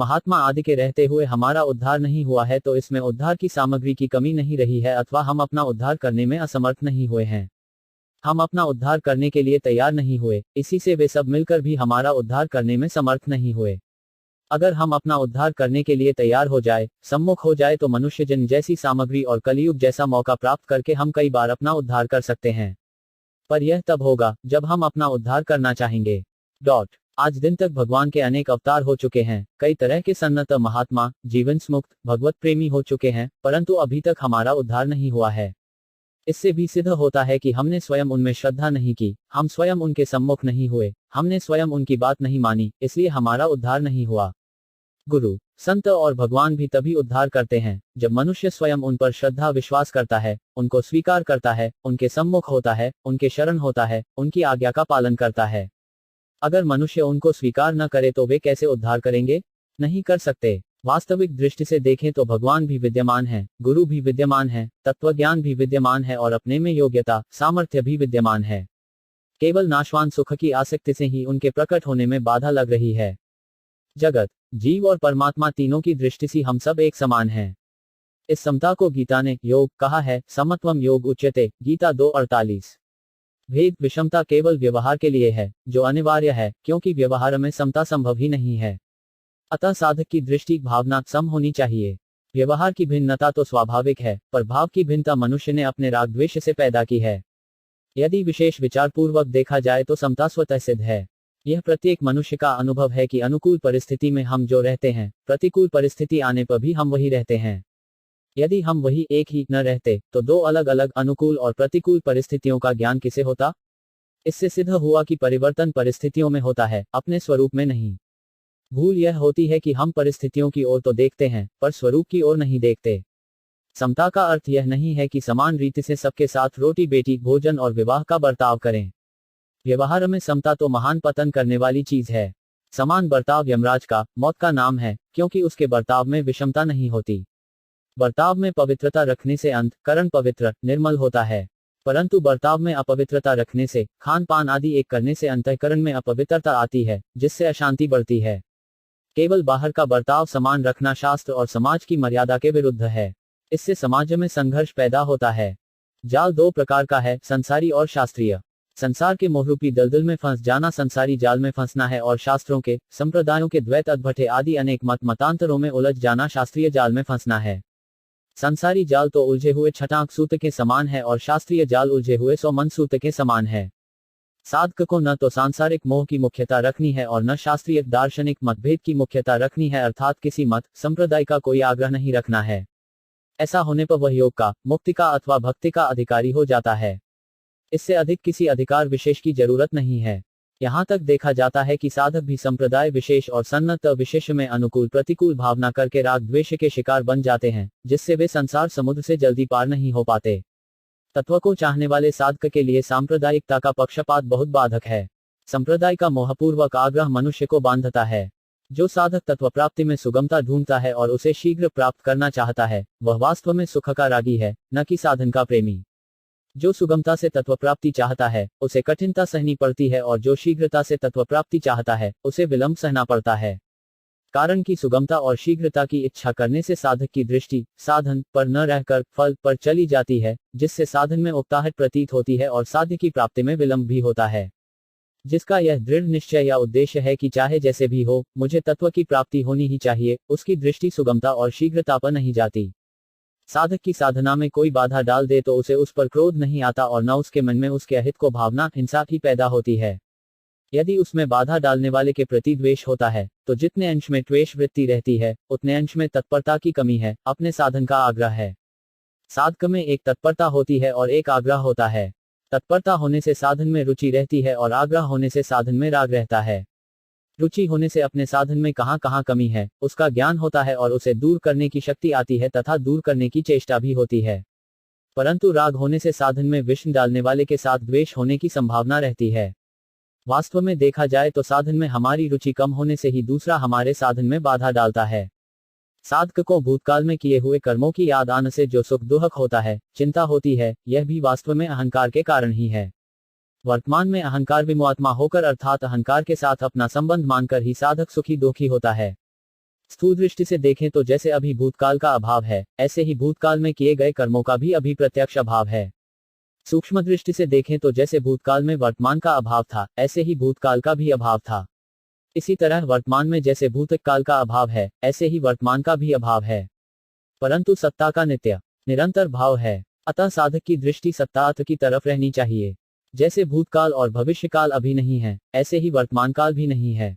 महात्मा आदि के रहते हुए हमारा उद्धार नहीं हुआ है तो इसमें उद्धार की सामग्री की कमी नहीं रही है, अथवा हम अपना उद्धार करने में असमर्थ नहीं हुए हैं। हम अपना उद्धार करने के लिए तैयार नहीं हुए, इसी से वे सब मिलकर भी हमारा उद्धार करने में समर्थ नहीं हुए। अगर हम अपना उद्धार करने के लिए तैयार हो जाए, सम्मुख हो जाए, तो मनुष्य जन्म जैसी सामग्री और कलियुग जैसा मौका प्राप्त करके हम कई बार अपना उद्धार कर सकते हैं। पर यह तब होगा जब हम अपना उद्धार करना चाहेंगे। आज दिन तक भगवान के अनेक अवतार हो चुके हैं, कई तरह के सन्नत महात्मा, जीवन मुक्त, भगवत प्रेमी हो चुके हैं, परंतु अभी तक हमारा उद्धार नहीं हुआ है। इससे भी सिद्ध होता है कि हमने स्वयं उनमें श्रद्धा नहीं की, हम स्वयं उनके सम्मुख नहीं हुए, हमने स्वयं उनकी बात नहीं मानी, इसलिए हमारा उद्धार नहीं हुआ। गुरु, संत और भगवान भी तभी उद्धार करते हैं जब मनुष्य स्वयं उन पर श्रद्धा विश्वास करता है, उनको स्वीकार करता है, उनके सम्मुख होता है, उनके शरण होता है, उनकी आज्ञा का पालन करता है। अगर मनुष्य उनको स्वीकार न करे तो वे कैसे उद्धार करेंगे? नहीं कर सकते। वास्तविक दृष्टि से देखें तो भगवान भी विद्यमान है, गुरु भी विद्यमान है, तत्वज्ञान भी विद्यमान है और अपने में योग्यता, सामर्थ्य भी विद्यमान है। केवल नाशवान सुख की आसक्ति से ही उनके प्रकट होने में बाधा लग रही है। जगत, जीव और परमात्मा तीनों की दृष्टि से हम सब एक समान हैं। इस समता को गीता ने योग कहा है, समत्वम योग उच्यते, गीता 2:48। भेद विषमता केवल व्यवहार के लिए है, जो अनिवार्य है, क्योंकि व्यवहार में समता संभव ही नहीं है। अतः साधक की दृष्टि भावना सम होनी चाहिए। व्यवहार की भिन्नता तो स्वाभाविक है, पर भाव की भिन्नता मनुष्य ने अपने राग द्वेष से पैदा की है। यदि विशेष विचार पूर्वक देखा जाए तो समता स्वतः सिद्ध है। यह प्रत्येक मनुष्य का अनुभव है कि अनुकूल परिस्थिति में हम जो रहते हैं, प्रतिकूल परिस्थिति आने पर भी हम वही रहते हैं। यदि हम वही एक ही न रहते, तो दो अलग अलग अनुकूल और प्रतिकूल परिस्थितियों का ज्ञान किसे होता? इससे सिद्ध हुआ कि परिवर्तन परिस्थितियों में होता है, अपने स्वरूप में नहीं। भूल यह होती है कि हम परिस्थितियों की ओर तो देखते हैं, पर स्वरूप की ओर नहीं देखते। समता का अर्थ यह नहीं है कि समान रीति से सबके साथ रोटी बेटी भोजन और विवाह का बर्ताव करें। व्यवहार में समता तो महान पतन करने वाली चीज है। समान बर्ताव यमराज का, मौत का नाम है, क्योंकि उसके बर्ताव में विषमता नहीं होती। बर्ताव में पवित्रता रखने से अंतःकरण पवित्र, निर्मल होता है। परंतु बर्ताव में अपवित्रता रखने से, खान पान आदि एक करने से अंतःकरण में अपवित्रता आती है, जिससे अशांति बढ़ती है। केवल बाहर का बर्ताव समान रखना शास्त्र और समाज की मर्यादा के विरुद्ध है। इससे समाज में संघर्ष पैदा होता है। जाल दो प्रकार का है, संसारी और शास्त्रीय। संसार के मोहरूपी दलदल में फंस जाना संसारी जाल में फंसना है, और शास्त्रों के, संप्रदायों के द्वैत अद्भटे आदि अनेक मतांतरों में उलझ जाना शास्त्रीय जाल में फंसना है। संसारी जाल तो उलझे हुए छटाक सूत के समान है, और शास्त्रीय जाल उलझे हुए 100 मन सूत के समान है। साधक को न तो सांसारिक मोह की मुख्यता रखनी है और न शास्त्रीय दार्शनिक मतभेद की मुख्यता रखनी है, अर्थात किसी मत संप्रदाय का कोई आग्रह नहीं रखना है। ऐसा होने पर वह योग का, मुक्ति का अथवा भक्ति का अधिकारी हो जाता है। इससे अधिक किसी अधिकार विशेष की जरूरत नहीं है। यहाँ तक देखा जाता है कि साधक भी संप्रदाय विशेष और सन्नत विशेष में अनुकूल प्रतिकूल भावना करके राग द्वेष के शिकार बन जाते हैं, जिससे वे संसार समुद्र से जल्दी पार नहीं हो पाते। तत्व को चाहने वाले साधक के लिए सांप्रदायिकता का पक्षपात बहुत बाधक है। संप्रदाय का मोहपूर्वक आग्रह मनुष्य को बांधता है। जो साधक तत्व प्राप्ति में सुगमता ढूंढता है और उसे शीघ्र प्राप्त करना चाहता है, वह वास्तव में सुख का रागी है, न कि साधन का प्रेमी। जो सुगमता से तत्व प्राप्ति चाहता है, उसे कठिनता सहनी पड़ती है, और जो शीघ्रता से तत्व प्राप्ति चाहता है, उसे विलंब सहना पड़ता है। कारण की सुगमता और शीघ्रता की इच्छा करने से साधक की दृष्टि साधन पर न रहकर फल पर चली जाती है, जिससे साधन में उकताहट प्रतीत होती है और साध्य की प्राप्ति में विलंब भी होता है। जिसका यह दृढ़ निश्चय या उद्देश्य है कि चाहे जैसे भी हो, मुझे तत्व की प्राप्ति होनी ही चाहिए, उसकी दृष्टि सुगमता और शीघ्रता पर नहीं जाती। साधक की साधना में कोई बाधा डाल दे तो उसे उस पर क्रोध नहीं आता, और न उसके मन में उसके अहित को भावना हिंसा ही पैदा होती है। यदि उसमें बाधा डालने वाले के प्रति द्वेष होता है, तो जितने अंश में द्वेष वृत्ति रहती है, उतने अंश में तत्परता की कमी है, अपने साधन का आग्रह है। साधक में एक तत्परता होती है और एक आग्रह होता है। तत्परता होने से साधन में रुचि रहती है, और आग्रह होने से साधन में राग रहता है। रुचि होने से अपने साधन में कहाँ कहाँ कमी है, उसका ज्ञान होता है, और उसे दूर करने की शक्ति आती है तथा दूर करने की चेष्टा भी होती है। परंतु राग होने से साधन में विष डालने वाले के साथ द्वेष होने की संभावना रहती है। वास्तव में देखा जाए तो साधन में हमारी रुचि कम होने से ही दूसरा हमारे साधन में बाधा डालता है। साधक को भूतकाल में किए हुए कर्मों की याद आने से जो सुख दुख होता है, चिंता होती है, यह भी वास्तव में अहंकार के कारण ही है। वर्तमान में अहंकार विमोहात्मा होकर, अर्थात अहंकार के साथ अपना संबंध मानकर ही साधक सुखी दुखी होता है। स्थूल दृष्टि से देखें तो जैसे अभी भूतकाल का अभाव है, ऐसे ही भूतकाल में किए गए कर्मों का भी अभी प्रत्यक्ष अभाव है। सूक्ष्म दृष्टि से देखें तो जैसे भूतकाल में वर्तमान का अभाव था, ऐसे ही भूतकाल का भी अभाव था। इसी तरह वर्तमान में जैसे भूतकाल का अभाव है, ऐसे ही वर्तमान का भी अभाव है। परंतु सत्ता का नित्य निरंतर भाव है। अतः साधक की दृष्टि सत्ता की तरफ रहनी चाहिए। जैसे भूतकाल और भविष्यकाल अभी नहीं है, ऐसे ही वर्तमान काल भी नहीं है।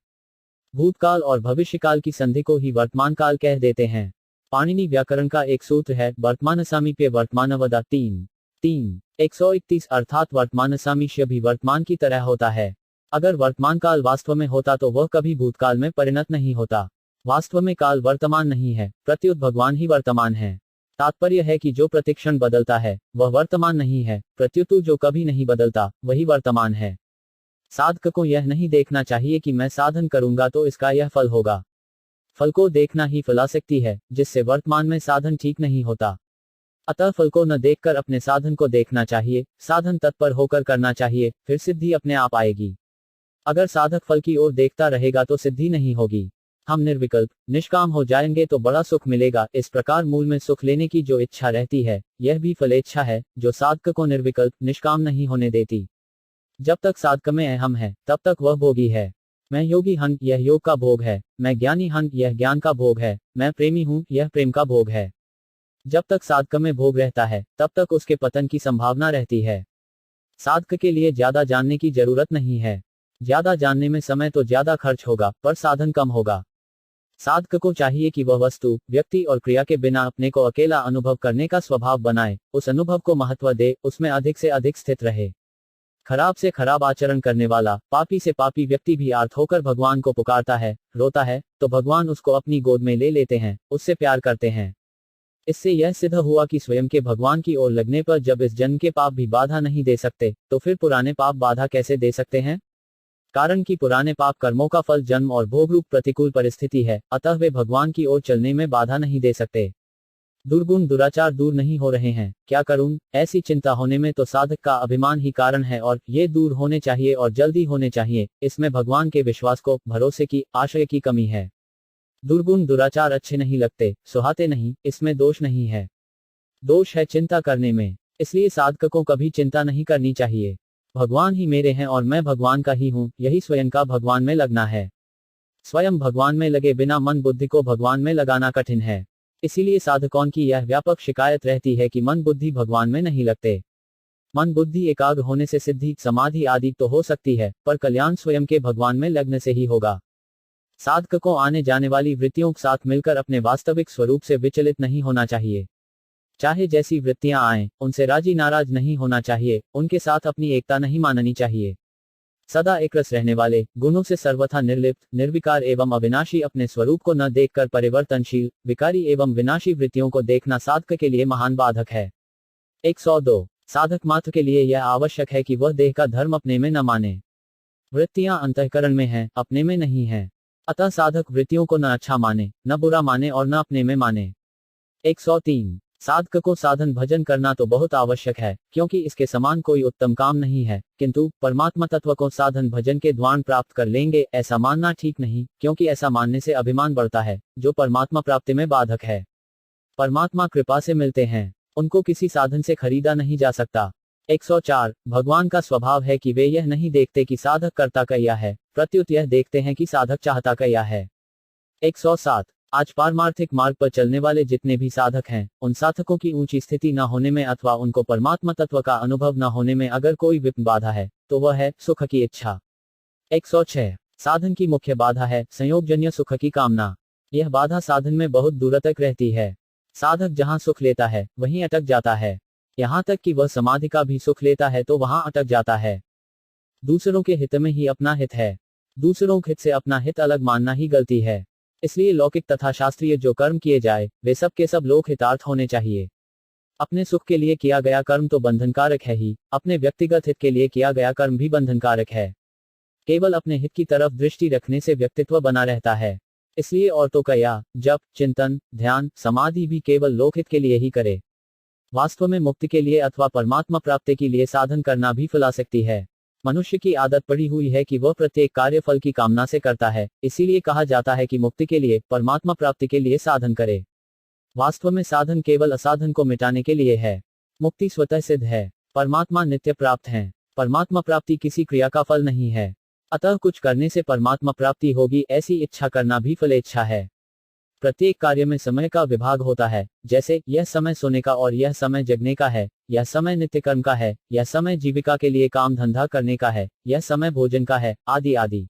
भूतकाल और भविष्यकाल की संधि को ही वर्तमान काल कह देते हैं। पाणिनि व्याकरण का एक सूत्र है, वर्तमान सामीप्य वर्तमानवदा 131 अर्थात वर्तमान सामीप्य भी वर्तमान की तरह होता है। अगर वर्तमान काल वास्तव में होता तो वह कभी भूतकाल में परिणत नहीं होता। वास्तव में काल वर्तमान नहीं है, प्रत्युत भगवान ही वर्तमान है। तात्पर्य है कि जो प्रतिक्षण बदलता है, वह वर्तमान नहीं है, प्रत्युत जो कभी नहीं बदलता, वही वर्तमान है। साधक को यह नहीं देखना चाहिए कि मैं साधन करूंगा तो इसका यह फल होगा। फल को देखना ही फलासक्ति है, जिससे वर्तमान में साधन ठीक नहीं होता। अतः फल को न देखकर अपने साधन को देखना चाहिए, साधन तत्पर होकर करना चाहिए, फिर सिद्धि अपने आप आएगी। अगर साधक फल की ओर देखता रहेगा तो सिद्धि नहीं होगी। हम निर्विकल्प निष्काम हो जाएंगे तो बड़ा सुख मिलेगा। इस प्रकार मूल में सुख लेने की जो इच्छा रहती है, यह भी फलेच्छा है, जो साधक को निर्विकल्प निष्काम नहीं होने देती। जब तक साधक में अहम है, तब तक वह भोगी है। मैं योगी हूं, यह योग का भोग है। मैं ज्ञानी हूं, यह ज्ञान का भोग है। मैं प्रेमी हूं, यह प्रेम का भोग है। जब तक साधक में भोग रहता है, तब तक उसके पतन की संभावना रहती है। साधक के लिए ज्यादा जानने की जरूरत नहीं है। ज्यादा जानने में समय तो ज्यादा खर्च होगा, पर साधन कम होगा। साधक को चाहिए कि वह वस्तु, व्यक्ति और क्रिया के बिना अपने को अकेला अनुभव करने का स्वभाव बनाए, उस अनुभव को महत्व दे, उसमें अधिक से अधिक स्थित रहे। खराब से खराब आचरण करने वाला, पापी से पापी व्यक्ति भी आर्त होकर भगवान को पुकारता है, रोता है, तो भगवान उसको अपनी गोद में ले लेते हैं, उससे प्यार करते हैं। इससे यह सिद्ध हुआ कि स्वयं के भगवान की ओर लगने पर जब इस जन्म के पाप भी बाधा नहीं दे सकते, तो फिर पुराने पाप बाधा कैसे दे सकते हैं? कारण कि पुराने पाप कर्मों का फल जन्म और भोग रूप प्रतिकूल परिस्थिति है, अतः वे भगवान की ओर चलने में बाधा नहीं दे सकते। दुर्गुण दुराचार दूर नहीं हो रहे हैं, क्या करूं? ऐसी चिंता होने में तो साधक का अभिमान ही कारण है और ये दूर होने चाहिए और जल्दी होने चाहिए। इसमें भगवान के विश्वास को, भरोसे की, आशय की कमी है। दुर्गुण दुराचार अच्छे नहीं लगते, सुहाते नहीं, इसमें दोष नहीं है। दोष है चिंता करने में। इसलिए साधक को कभी चिंता नहीं करनी चाहिए। भगवान ही मेरे हैं और मैं भगवान का ही हूं, यही स्वयं का भगवान में लगना है। स्वयं भगवान में लगे बिना मन बुद्धि को भगवान में लगाना कठिन है। इसीलिए साधकों की यह व्यापक शिकायत रहती है कि मन बुद्धि भगवान में नहीं लगते। मन बुद्धि एकाग्र होने से सिद्धि, समाधि आदि तो हो सकती है, पर कल्याण स्वयं के भगवान में लगने से ही होगा। साधक को आने जाने वाली वृत्तियों के साथ मिलकर अपने वास्तविक स्वरूप से विचलित नहीं होना चाहिए। चाहे जैसी वृत्तियां आएं, उनसे राजी नाराज नहीं होना चाहिए, उनके साथ अपनी एकता नहीं माननी चाहिए। सदा एक रस रहने वाले, गुणों से सर्वथा निर्लिप्त, निर्विकार एवं अविनाशी अपने स्वरूप को न देखकर परिवर्तनशील, विकारी एवं विनाशी वृत्तियों को देखना साधक के लिए महान बाधक है। 102। साधक मात्र के लिए यह आवश्यक है कि वह देह का धर्म अपने में न माने। वृत्तियां अंतःकरण में हैं, अपने में नहीं हैं। अतः साधक वृत्तियों को न अच्छा माने, न बुरा माने और न अपने में माने। 103। साधक को साधन भजन करना तो बहुत आवश्यक है, क्योंकि इसके समान कोई उत्तम काम नहीं है, किंतु परमात्मा तत्व को साधन भजन के द्वारा प्राप्त कर लेंगे, ऐसा मानना ठीक नहीं, क्योंकि ऐसा मानने से अभिमान बढ़ता है, जो परमात्मा प्राप्ति में बाधक है। परमात्मा कृपा से मिलते हैं, उनको किसी साधन से खरीदा नहीं जा सकता। 104। भगवान का स्वभाव है कि वे यह नहीं देखते कि साधक करता क्या है, प्रत्युत यह देखते हैं कि साधक चाहता क्या है। 107। आज पारमार्थिक मार्ग पर चलने वाले जितने भी साधक हैं, उन साधकों की ऊंची स्थिति न होने में अथवा उनको परमात्मा तत्व का अनुभव न होने में अगर कोई विघ्न बाधा है, तो वह है सुख की इच्छा। 106। साधन की मुख्य बाधा है संयोगजन्य सुख की कामना। यह बाधा साधन में बहुत दूर तक रहती है। साधक जहां सुख लेता है, वहीं अटक जाता है। यहां तक कि वह समाधि का भी सुख लेता है तो वहां अटक जाता है। दूसरों के हित में ही अपना हित है। दूसरों के हित से अपना हित अलग मानना ही गलती है। इसलिए लौकिक तथा शास्त्रीय जो कर्म किए जाए, वे सब के सब लोक हितार्थ होने चाहिए। अपने सुख के लिए किया गया कर्म तो बंधनकारक है ही, अपने व्यक्तिगत हित के लिए किया गया कर्म भी बंधनकारक है। केवल अपने हित की तरफ दृष्टि रखने से व्यक्तित्व बना रहता है। इसलिए औरतों का या जप, चिंतन, ध्यान, समाधि भी केवल लोकहित के लिए ही करे। वास्तव में मुक्ति के लिए अथवा परमात्मा प्राप्ति के लिए साधन करना भी फलासक्ति है। मनुष्य की आदत पड़ी हुई है कि वह प्रत्येक कार्य फल की कामना से करता है, इसीलिए कहा जाता है कि मुक्ति के लिए, परमात्मा प्राप्ति के लिए साधन करे। वास्तव में साधन केवल असाधन को मिटाने के लिए है। मुक्ति स्वतः सिद्ध है, परमात्मा नित्य प्राप्त है। परमात्मा प्राप्ति किसी क्रिया का फल नहीं है। अतः कुछ करने से परमात्मा प्राप्ति होगी, ऐसी इच्छा करना भी फलेच्छा है। प्रत्येक कार्य में समय का विभाग होता है, जैसे यह समय सोने का और यह समय जगने का है, यह समय नित्य कर्म का है, यह समय जीविका के लिए काम धंधा करने का है, यह समय भोजन का है, आदि आदि।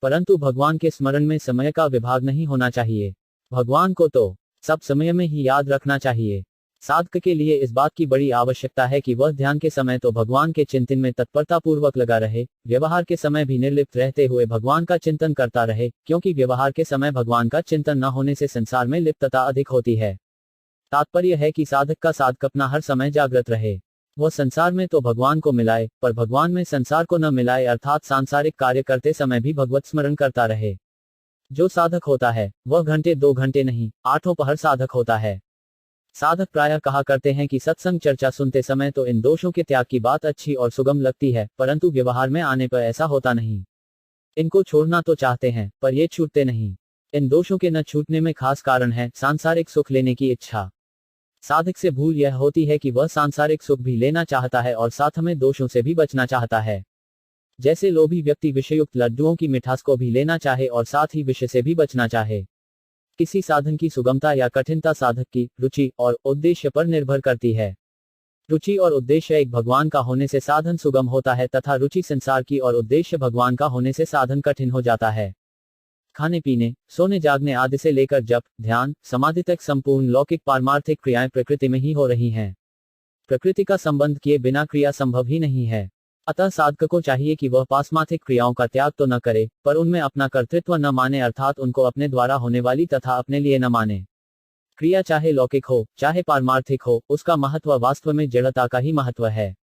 परंतु भगवान के स्मरण में समय का विभाग नहीं होना चाहिए। भगवान को तो सब समय में ही याद रखना चाहिए। साधक के लिए इस बात की बड़ी आवश्यकता है कि वह ध्यान के समय तो भगवान के चिंतन में तत्परता पूर्वक लगा रहे, व्यवहार के समय भी निर्लिप्त रहते हुए भगवान का चिंतन करता रहे, क्योंकि व्यवहार के समय भगवान का चिंतन न होने से संसार में लिप्तता अधिक होती है। तात्पर्य है कि साधक का साधक अपना हर समय जागृत रहे। वह संसार में तो भगवान को मिलाए, पर भगवान में संसार को न मिलाए, अर्थात सांसारिक कार्य करते समय भी भगवत स्मरण करता रहे। जो साधक होता है, वह घंटे 2 घंटे नहीं, 8 पहर साधक होता है। साधक प्रायः कहा करते हैं कि सत्संग चर्चा सुनते समय तो इन दोषों के त्याग की बात अच्छी और सुगम लगती है, परंतु व्यवहार में आने पर ऐसा होता नहीं। इनको छोड़ना तो चाहते हैं, पर ये छूटते नहीं। इन दोषों के न छूटने में खास कारण है सांसारिक सुख लेने की इच्छा। साधक से भूल यह होती है कि वह सांसारिक सुख भी लेना चाहता है और साथ में दोषों से भी बचना चाहता है। जैसे लोभी व्यक्ति विषयुक्त लड्डुओं की मिठास को भी लेना चाहे और साथ ही विषय से भी बचना चाहे। किसी साधन की सुगमता या कठिनता साधक की रुचि और उद्देश्य पर निर्भर करती है। रुचि और उद्देश्य एक भगवान का होने से साधन सुगम होता है तथा रुचि संसार की और उद्देश्य भगवान का होने से साधन कठिन हो जाता है। खाने पीने, सोने जागने आदि से लेकर जप, ध्यान, समाधि तक संपूर्ण लौकिक पारमार्थिक क्रियाएं प्रकृति में ही हो रही हैं। प्रकृति का संबंध किए बिना क्रिया संभव ही नहीं है। अतः साधक को चाहिए कि वह पारमार्थिक क्रियाओं का त्याग तो न करे, पर उनमें अपना कर्तृत्व न माने, अर्थात उनको अपने द्वारा होने वाली तथा अपने लिए न माने। क्रिया चाहे लौकिक हो चाहे पारमार्थिक हो, उसका महत्व वास्तव में जड़ता का ही महत्व है।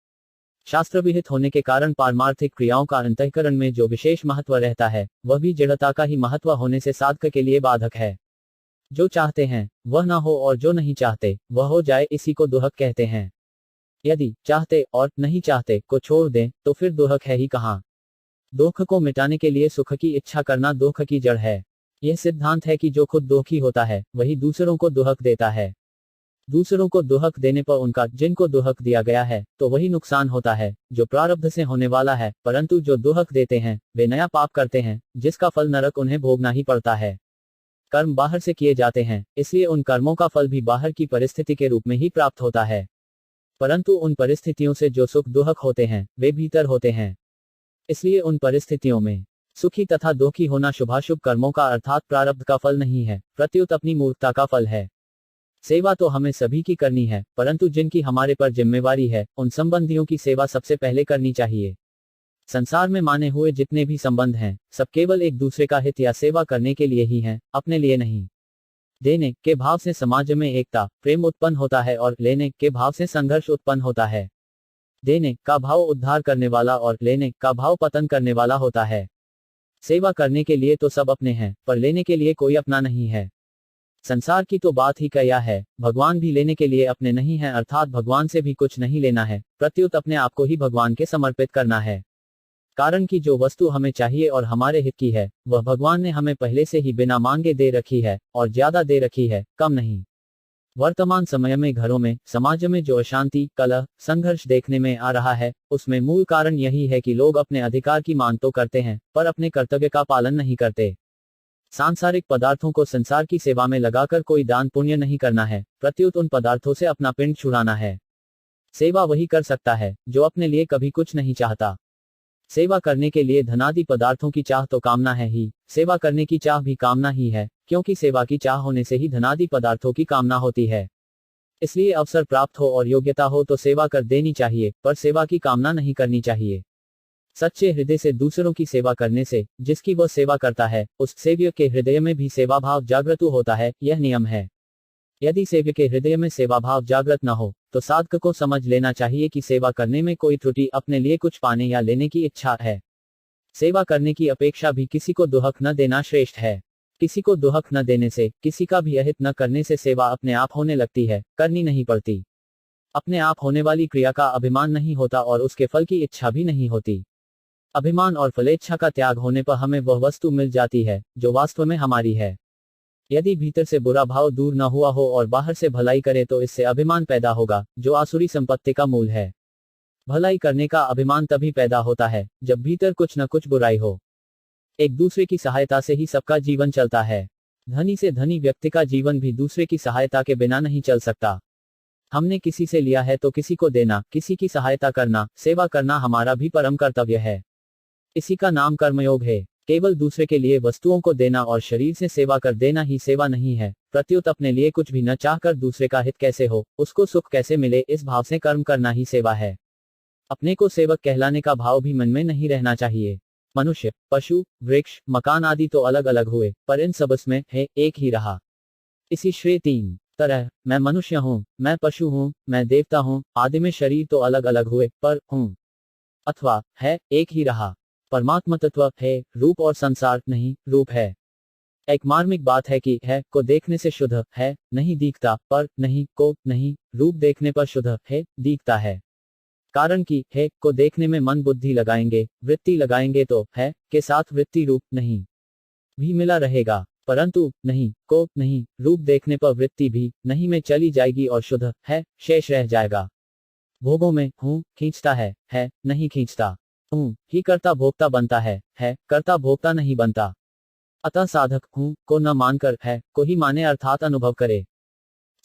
शास्त्र विहित होने के कारण पारमार्थिक क्रियाओं का अंतःकरण में जो विशेष महत्व रहता है, वह भी जड़ता का ही महत्व होने से साधक के लिए बाधक है। जो चाहते हैं वह ना हो और जो नहीं चाहते वह हो जाए, इसी को दुहक कहते हैं। यदि चाहते और नहीं चाहते को छोड़ दें तो फिर दुहक है ही कहाँ। दुख को मिटाने के लिए सुख की इच्छा करना दुख की जड़ है। यह सिद्धांत है कि जो खुद दुखी होता है वही दूसरों को दुहक देता है। दूसरों को दुहक देने पर उनका, जिनको दुहक दिया गया है, तो वही नुकसान होता है जो प्रारब्ध से होने वाला है, परंतु जो दुहक देते हैं वे नया पाप करते हैं जिसका फल नरक उन्हें भोगना ही पड़ता है। कर्म बाहर से किए जाते हैं, इसलिए उन कर्मों का फल भी बाहर की परिस्थिति के रूप में ही प्राप्त होता है, परंतु उन परिस्थितियों से जो सुख दुहक होते हैं वे भीतर होते हैं। इसलिए उन परिस्थितियों में सुखी तथा दुखी होना शुभाशुभ कर्मों का अर्थात प्रारब्ध का फल नहीं है, प्रत्युत अपनी मूर्खता का फल है। सेवा तो हमें सभी की करनी है, परंतु जिनकी हमारे पर जिम्मेवारी है उन संबंधियों की सेवा सबसे पहले करनी चाहिए। संसार में माने हुए जितने भी संबंध हैं, सब केवल एक दूसरे का हित या सेवा करने के लिए ही हैं, अपने लिए नहीं। देने के भाव से समाज में एकता, प्रेम उत्पन्न होता है और लेने के भाव से संघर्ष उत्पन्न होता है। देने का भाव उद्धार करने वाला और लेने का भाव पतन करने वाला होता है। सेवा करने के लिए तो सब अपने हैं, पर लेने के लिए कोई अपना नहीं है। संसार की तो बात ही क्या है, भगवान भी लेने के लिए अपने नहीं है, अर्थात भगवान से भी कुछ नहीं लेना है, प्रत्युत अपने आप को ही भगवान के समर्पित करना है। कारण कि जो वस्तु हमें चाहिए और हमारे हित की है, वह भगवान ने हमें पहले से ही बिना मांगे दे रखी है, और ज्यादा दे रखी है, कम नहीं। वर्तमान समय में घरों में, समाज में जो अशांति, कलह, संघर्ष देखने में आ रहा है, उसमें मूल कारण यही है कि लोग अपने अधिकार की मांग तो करते हैं, पर अपने कर्तव्य का पालन नहीं करते। सांसारिक पदार्थों को संसार की सेवा में लगाकर कोई दान पुण्य नहीं करना है, प्रत्युत उन पदार्थों से अपना पिंड छुड़ाना है। सेवा वही कर सकता है जो अपने लिए कभी कुछ नहीं चाहता। सेवा करने के लिए धनादि पदार्थों की चाह तो कामना है ही, सेवा करने की चाह भी कामना ही है, क्योंकि सेवा की चाह होने से ही धनादि पदार्थों की कामना होती है। इसलिए अवसर प्राप्त हो और योग्यता हो तो सेवा कर देनी चाहिए, पर सेवा की कामना नहीं करनी चाहिए। सच्चे हृदय से दूसरों की सेवा करने से जिसकी वह सेवा करता है, उस सेव्य के हृदय में भी सेवा भाव जागृत होता है, यह नियम है। यदि सेव्य के हृदय में सेवा भाव जागृत न हो तो साधक को समझ लेना चाहिए कि सेवा करने में कोई त्रुटि, अपने लिए कुछ पाने या लेने की इच्छा है। सेवा करने की अपेक्षा भी किसी को दुहक न देना श्रेष्ठ है। किसी को दुहक न देने से, किसी का भी अहित न करने से सेवा अपने आप होने लगती है, करनी नहीं पड़ती। अपने आप होने वाली क्रिया का अभिमान नहीं होता और उसके फल की इच्छा भी नहीं होती। अभिमान और फलेच्छा का त्याग होने पर हमें वह वस्तु मिल जाती है जो वास्तव में हमारी है। यदि भीतर से बुरा भाव दूर न हुआ हो और बाहर से भलाई करे तो इससे अभिमान पैदा होगा, जो आसुरी संपत्ति का मूल है। भलाई करने का अभिमान तभी पैदा होता है जब भीतर कुछ न कुछ बुराई हो। एक दूसरे की सहायता से ही सबका जीवन चलता है। धनी से धनी व्यक्ति का जीवन भी दूसरे की सहायता के बिना नहीं चल सकता। हमने किसी से लिया है तो किसी को देना, किसी की सहायता करना, सेवा करना हमारा भी परम कर्तव्य है। इसी का नाम कर्मयोग है। केवल दूसरे के लिए वस्तुओं को देना और शरीर से सेवा कर देना ही सेवा नहीं है, प्रत्युत अपने लिए कुछ भी न चाहकर दूसरे का हित कैसे हो, उसको सुख कैसे मिले, इस भाव से कर्म करना ही सेवा है। अपने को सेवक कहलाने का भाव भी मन में नहीं रहना चाहिए। मनुष्य, पशु, वृक्ष, मकान आदि तो अलग अलग हुए, पर इन सबस में है एक ही रहा। इसी श्रेय तीन तरह, मैं मनुष्य हूँ, मैं पशु हूँ, मैं देवता हूँ, आदि में शरीर तो अलग अलग हुए, पर हूँ अथवा है एक ही रहा। परमात्मा तत्व है, रूप और संसार नहीं, रूप है। एक मार्मिक बात है कि है को देखने से शुद्ध है नहीं दिखता, पर नहीं को नहीं रूप देखने पर शुद्ध है दिखता है। कारण कि है को देखने में मन बुद्धि लगाएंगे, वृत्ति लगाएंगे तो है के साथ वृत्ति रूप नहीं भी मिला रहेगा, परंतु नहीं को नहीं रूप देखने पर वृत्ति भी नहीं में चली जाएगी और शुद्ध है शेष रह जाएगा। भोगों में हूँ खींचता है नहीं खींचता, हूँ ही कर्ता भोक्ता बनता है कर्ता भोक्ता नहीं बनता। अतः साधक हूँ को न मानकर है को ही माने, अर्थात अनुभव करे।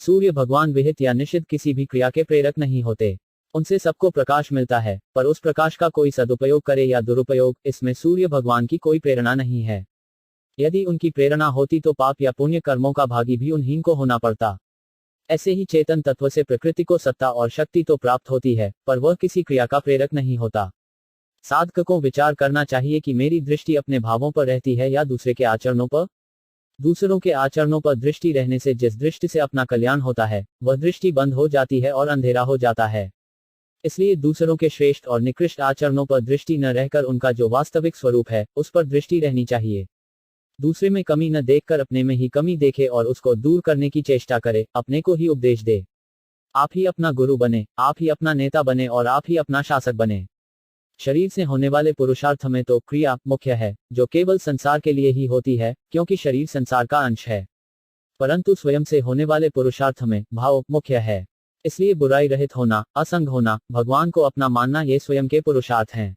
सूर्य भगवान विहित या निषिद्ध किसी भी क्रिया के प्रेरक नहीं होते। उनसे सबको प्रकाश मिलता है, पर उस प्रकाश का कोई सदुपयोग करे या दुरुपयोग, इसमें सूर्य भगवान की कोई प्रेरणा नहीं है। यदि उनकी प्रेरणा होती तो पाप या पुण्य कर्मों का भागी भी उन्हीं को होना पड़ता। ऐसे ही चेतन तत्व से प्रकृति को सत्ता और शक्ति तो प्राप्त होती है, पर वह किसी क्रिया का प्रेरक नहीं होता। साधक को विचार करना चाहिए कि मेरी दृष्टि अपने भावों पर रहती है या दूसरे के आचरणों पर। दूसरों के आचरणों पर दृष्टि रहने से जिस दृष्टि से अपना कल्याण होता है, वह दृष्टि बंद हो जाती है और अंधेरा हो जाता है। इसलिए दूसरों के श्रेष्ठ और निकृष्ट आचरणों पर दृष्टि न रहकर उनका जो वास्तविक स्वरूप है, उस पर दृष्टि रहनी चाहिए। दूसरे में कमी न देखकर अपने में ही कमी देखे और उसको दूर करने की चेष्टा करे, अपने को ही उपदेश दे। आप ही अपना गुरु बने, आप ही अपना नेता बने और आप ही अपना शासक बने। शरीर से होने वाले पुरुषार्थ में तो क्रिया मुख्य है, जो केवल संसार के लिए ही होती है, क्योंकि शरीर संसार का अंश है। परंतु स्वयं से होने वाले पुरुषार्थ में भाव मुख्य है। इसलिए बुराई रहित होना, असंग होना, भगवान को अपना मानना, ये स्वयं के पुरुषार्थ हैं।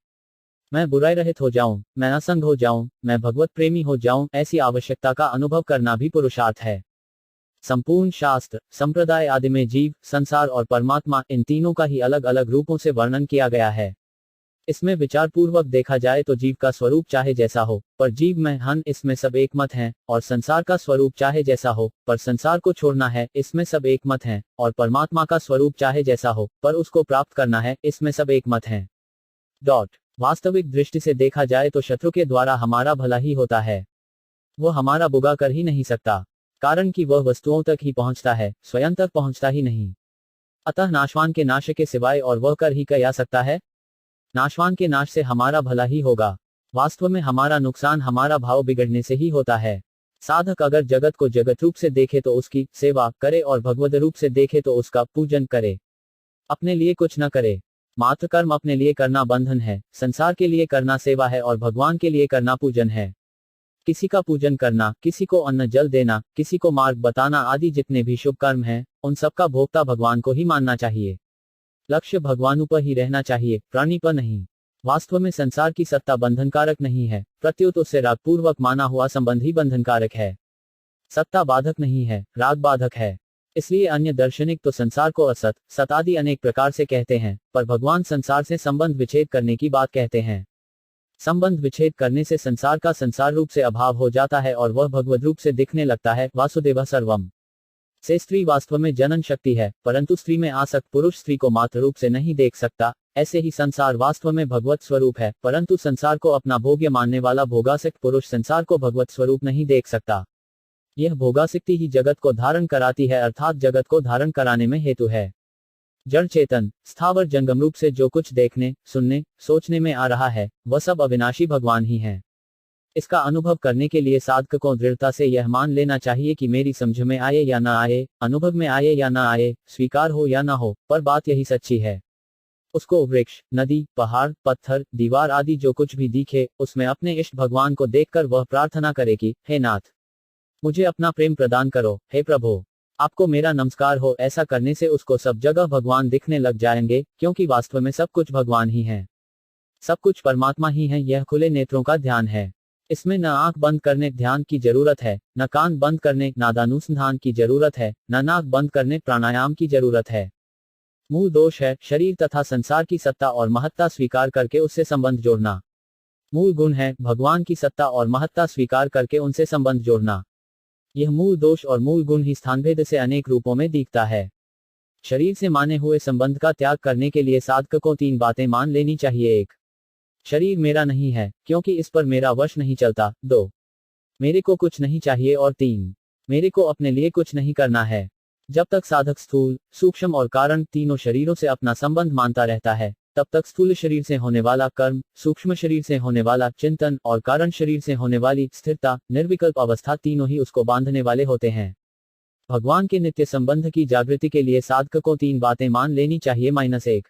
मैं बुराई रहित हो जाऊं, मैं असंग हो जाऊं, मैं भगवत प्रेमी हो जाऊं, ऐसी आवश्यकता का अनुभव करना भी पुरुषार्थ है। संपूर्ण शास्त्र, संप्रदाय आदि में जीव, संसार और परमात्मा, इन तीनों का ही अलग अलग रूपों से वर्णन किया गया है। इसमें विचारपूर्वक देखा जाए तो जीव का स्वरूप चाहे जैसा हो, पर जीव में हन, इसमें सब एक मत हैं, और संसार का स्वरूप चाहे जैसा हो, पर संसार को छोड़ना है, इसमें सब एक मत हैं, और परमात्मा का स्वरूप चाहे जैसा हो, पर उसको प्राप्त करना है, इसमें सब एक मत हैं। वास्तविक दृष्टि से देखा जाए तो शत्रु के द्वारा हमारा भला ही होता है। वह हमारा बुरा कर ही नहीं सकता, कारण कि वह वस्तुओं तक ही पहुंचता है, स्वयं तक पहुंचता ही नहीं। अतः नाशवान के नाश के सिवाय और वह कर ही क्या सकता है। नाशवान के नाश से हमारा भला ही होगा। वास्तव में हमारा नुकसान हमारा भाव बिगड़ने से ही होता है। साधक अगर जगत को जगत रूप से देखे तो उसकी सेवा करे और भगवत रूप से देखे तो उसका पूजन करे। अपने लिए कुछ न करे। मात्र कर्म अपने लिए करना बंधन है, संसार के लिए करना सेवा है और भगवान के लिए करना पूजन है। किसी का पूजन करना, किसी को अन्न जल देना, किसी को मार्ग बताना आदि जितने भी शुभ कर्म हैं, उन सबका भोक्ता भगवान को ही मानना चाहिए। लक्ष्य भगवान पर ही रहना चाहिए, प्राणी पर नहीं। वास्तव में संसार की सत्ता बंधनकारक नहीं है, प्रत्युत उससे रागपूर्वक माना हुआ संबंध ही बंधनकारक है। सत्ता बाधक नहीं है, राग बाधक है। इसलिए अन्य दार्शनिक तो संसार को असत, सत आदि अनेक प्रकार से कहते हैं, पर भगवान संसार से संबंध विच्छेद करने की बात कहते हैं। संबंध विच्छेद करने से संसार का संसार रूप से अभाव हो जाता है और वह भगवत रूप से दिखने लगता है। वासुदेव सर्वम से स्त्री वास्तव में जनन शक्ति है, परंतु स्त्री में आसक्त पुरुष स्त्री को मात्र रूप से नहीं देख सकता। ऐसे ही संसार वास्तव में भगवत स्वरूप है, परंतु संसार को अपना भोग्य मानने वाला भोगासक्त पुरुष संसार को भगवत स्वरूप नहीं देख सकता। यह भोगासक्ति ही जगत को धारण कराती है, अर्थात जगत को धारण कराने में हेतु है। जड़ चेतन, स्थावर जंगम रूप से जो कुछ देखने, सुनने, सोचने में आ रहा है, वह सब अविनाशी भगवान ही है। इसका अनुभव करने के लिए साधक को दृढ़ता से यह मान लेना चाहिए कि मेरी समझ में आए या ना आए, अनुभव में आए या ना आए, स्वीकार हो या ना हो, पर बात यही सच्ची है। उसको वृक्ष, नदी, पहाड़, पत्थर, दीवार आदि जो कुछ भी दिखे, उसमें अपने इष्ट भगवान को देखकर वह प्रार्थना करे कि हे नाथ, मुझे अपना प्रेम प्रदान करो, हे प्रभु, आपको मेरा नमस्कार हो। ऐसा करने से उसको सब जगह भगवान दिखने लग जाएंगे, क्योंकि वास्तव में सब कुछ भगवान ही है, सब कुछ परमात्मा ही है। यह खुले नेत्रों का ध्यान है। इसमें न आंख बंद करने ध्यान की जरूरत है, न कान बंद करने नादानुसंधान की जरूरत है, न नाक बंद करने प्राणायाम की जरूरत है। मूल दोष है शरीर तथा संसार की सत्ता और महत्ता स्वीकार करके उससे संबंध जोड़ना। मूल गुण है भगवान की सत्ता और महत्ता स्वीकार करके उनसे संबंध जोड़ना। यह मूल दोष और मूल गुण ही स्थानभेद से अनेक रूपों में दिखता है। शरीर से माने हुए संबंध का त्याग करने के लिए साधक को 3 बातें मान लेनी चाहिए। 1. शरीर मेरा नहीं है, क्योंकि इस पर मेरा वश नहीं चलता। 2. मेरे को कुछ नहीं चाहिए। और 3. मेरे को अपने लिए कुछ नहीं करना है। जब तक साधक स्थूल, सूक्ष्म और कारण तीनों शरीरों से अपना संबंध मानता रहता है, तब तक स्थूल शरीर से होने वाला कर्म, सूक्ष्म शरीर से होने वाला चिंतन और कारण शरीर से होने वाली स्थिरता, निर्विकल्प अवस्था, तीनों ही उसको बांधने वाले होते हैं। भगवान के नित्य संबंध की जागृति के लिए साधक को 3 बातें मान लेनी चाहिए। 1.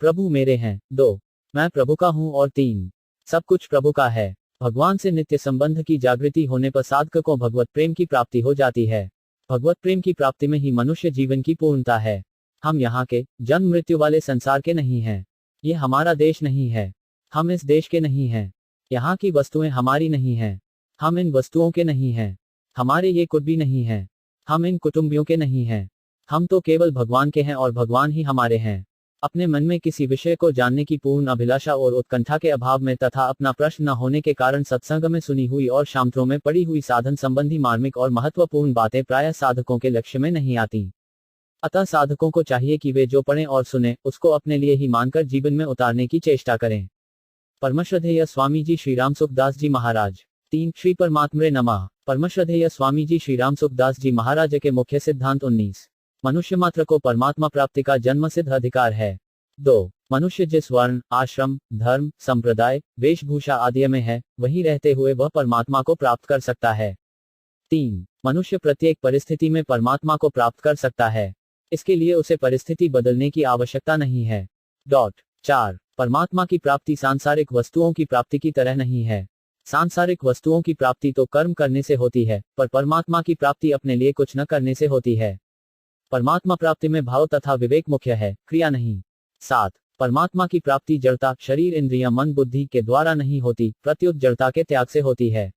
प्रभु मेरे हैं। 2. मैं प्रभु का हूं। और 3. सब कुछ प्रभु का है। भगवान से नित्य संबंध की जागृति होने पर साधक को भगवत प्रेम की प्राप्ति हो जाती है। भगवत प्रेम की प्राप्ति में ही मनुष्य जीवन की पूर्णता है। हम यहाँ के जन्म मृत्यु वाले संसार के नहीं हैं। ये हमारा देश नहीं है। हम इस देश के नहीं हैं। यहाँ की वस्तुएं हमारी नहीं हैं। हम इन वस्तुओं के नहीं हैं। हमारे ये कुटुंबी नहीं हैं। हम इन कुटुंबियों के नहीं हैं। हम तो केवल भगवान के हैं और भगवान ही हमारे हैं। अपने मन में किसी विषय को जानने की पूर्ण अभिलाषा और उत्कंठा के अभाव में तथा अपना प्रश्न न होने के कारण सत्संग में सुनी हुई और शास्त्रों में पड़ी हुई साधन संबंधी मार्मिक और महत्वपूर्ण बातें प्रायः साधकों के लक्ष्य में नहीं आती। अतः साधकों को चाहिए कि वे जो पढ़ें और सुने, उसको अपने लिए ही मानकर जीवन में उतारने की चेष्टा करें। परमश्रद्धेय स्वामी जी श्रीराम सुखदास जी महाराज। 3 श्री परमात्मरे नमः। परमश्रद्धेय स्वामी जी श्रीराम सुखदास जी महाराज के मुख्य सिद्धांत 19। मनुष्य मात्र को परमात्मा प्राप्ति का जन्मसिद्ध अधिकार है। 2 मनुष्य जिस वर्ण, आश्रम, धर्म, संप्रदाय, वेशभूषा आदि में है, वहीं रहते हुए वह परमात्मा को प्राप्त कर सकता है। 3 मनुष्य प्रत्येक परिस्थिति में परमात्मा को प्राप्त कर सकता है। इसके लिए उसे परिस्थिति बदलने की आवश्यकता नहीं है। 4 परमात्मा की प्राप्ति सांसारिक वस्तुओं की प्राप्ति की तरह नहीं है। सांसारिक वस्तुओं की प्राप्ति तो कर्म करने से होती है, पर परमात्मा की प्राप्ति अपने लिए कुछ न करने से होती है। परमात्मा प्राप्ति में भाव तथा विवेक मुख्य है, क्रिया नहीं। 7 परमात्मा की प्राप्ति जड़ता, शरीर, इंद्रिय, मन, बुद्धि के द्वारा नहीं होती, प्रत्युत जड़ता के त्याग से होती है।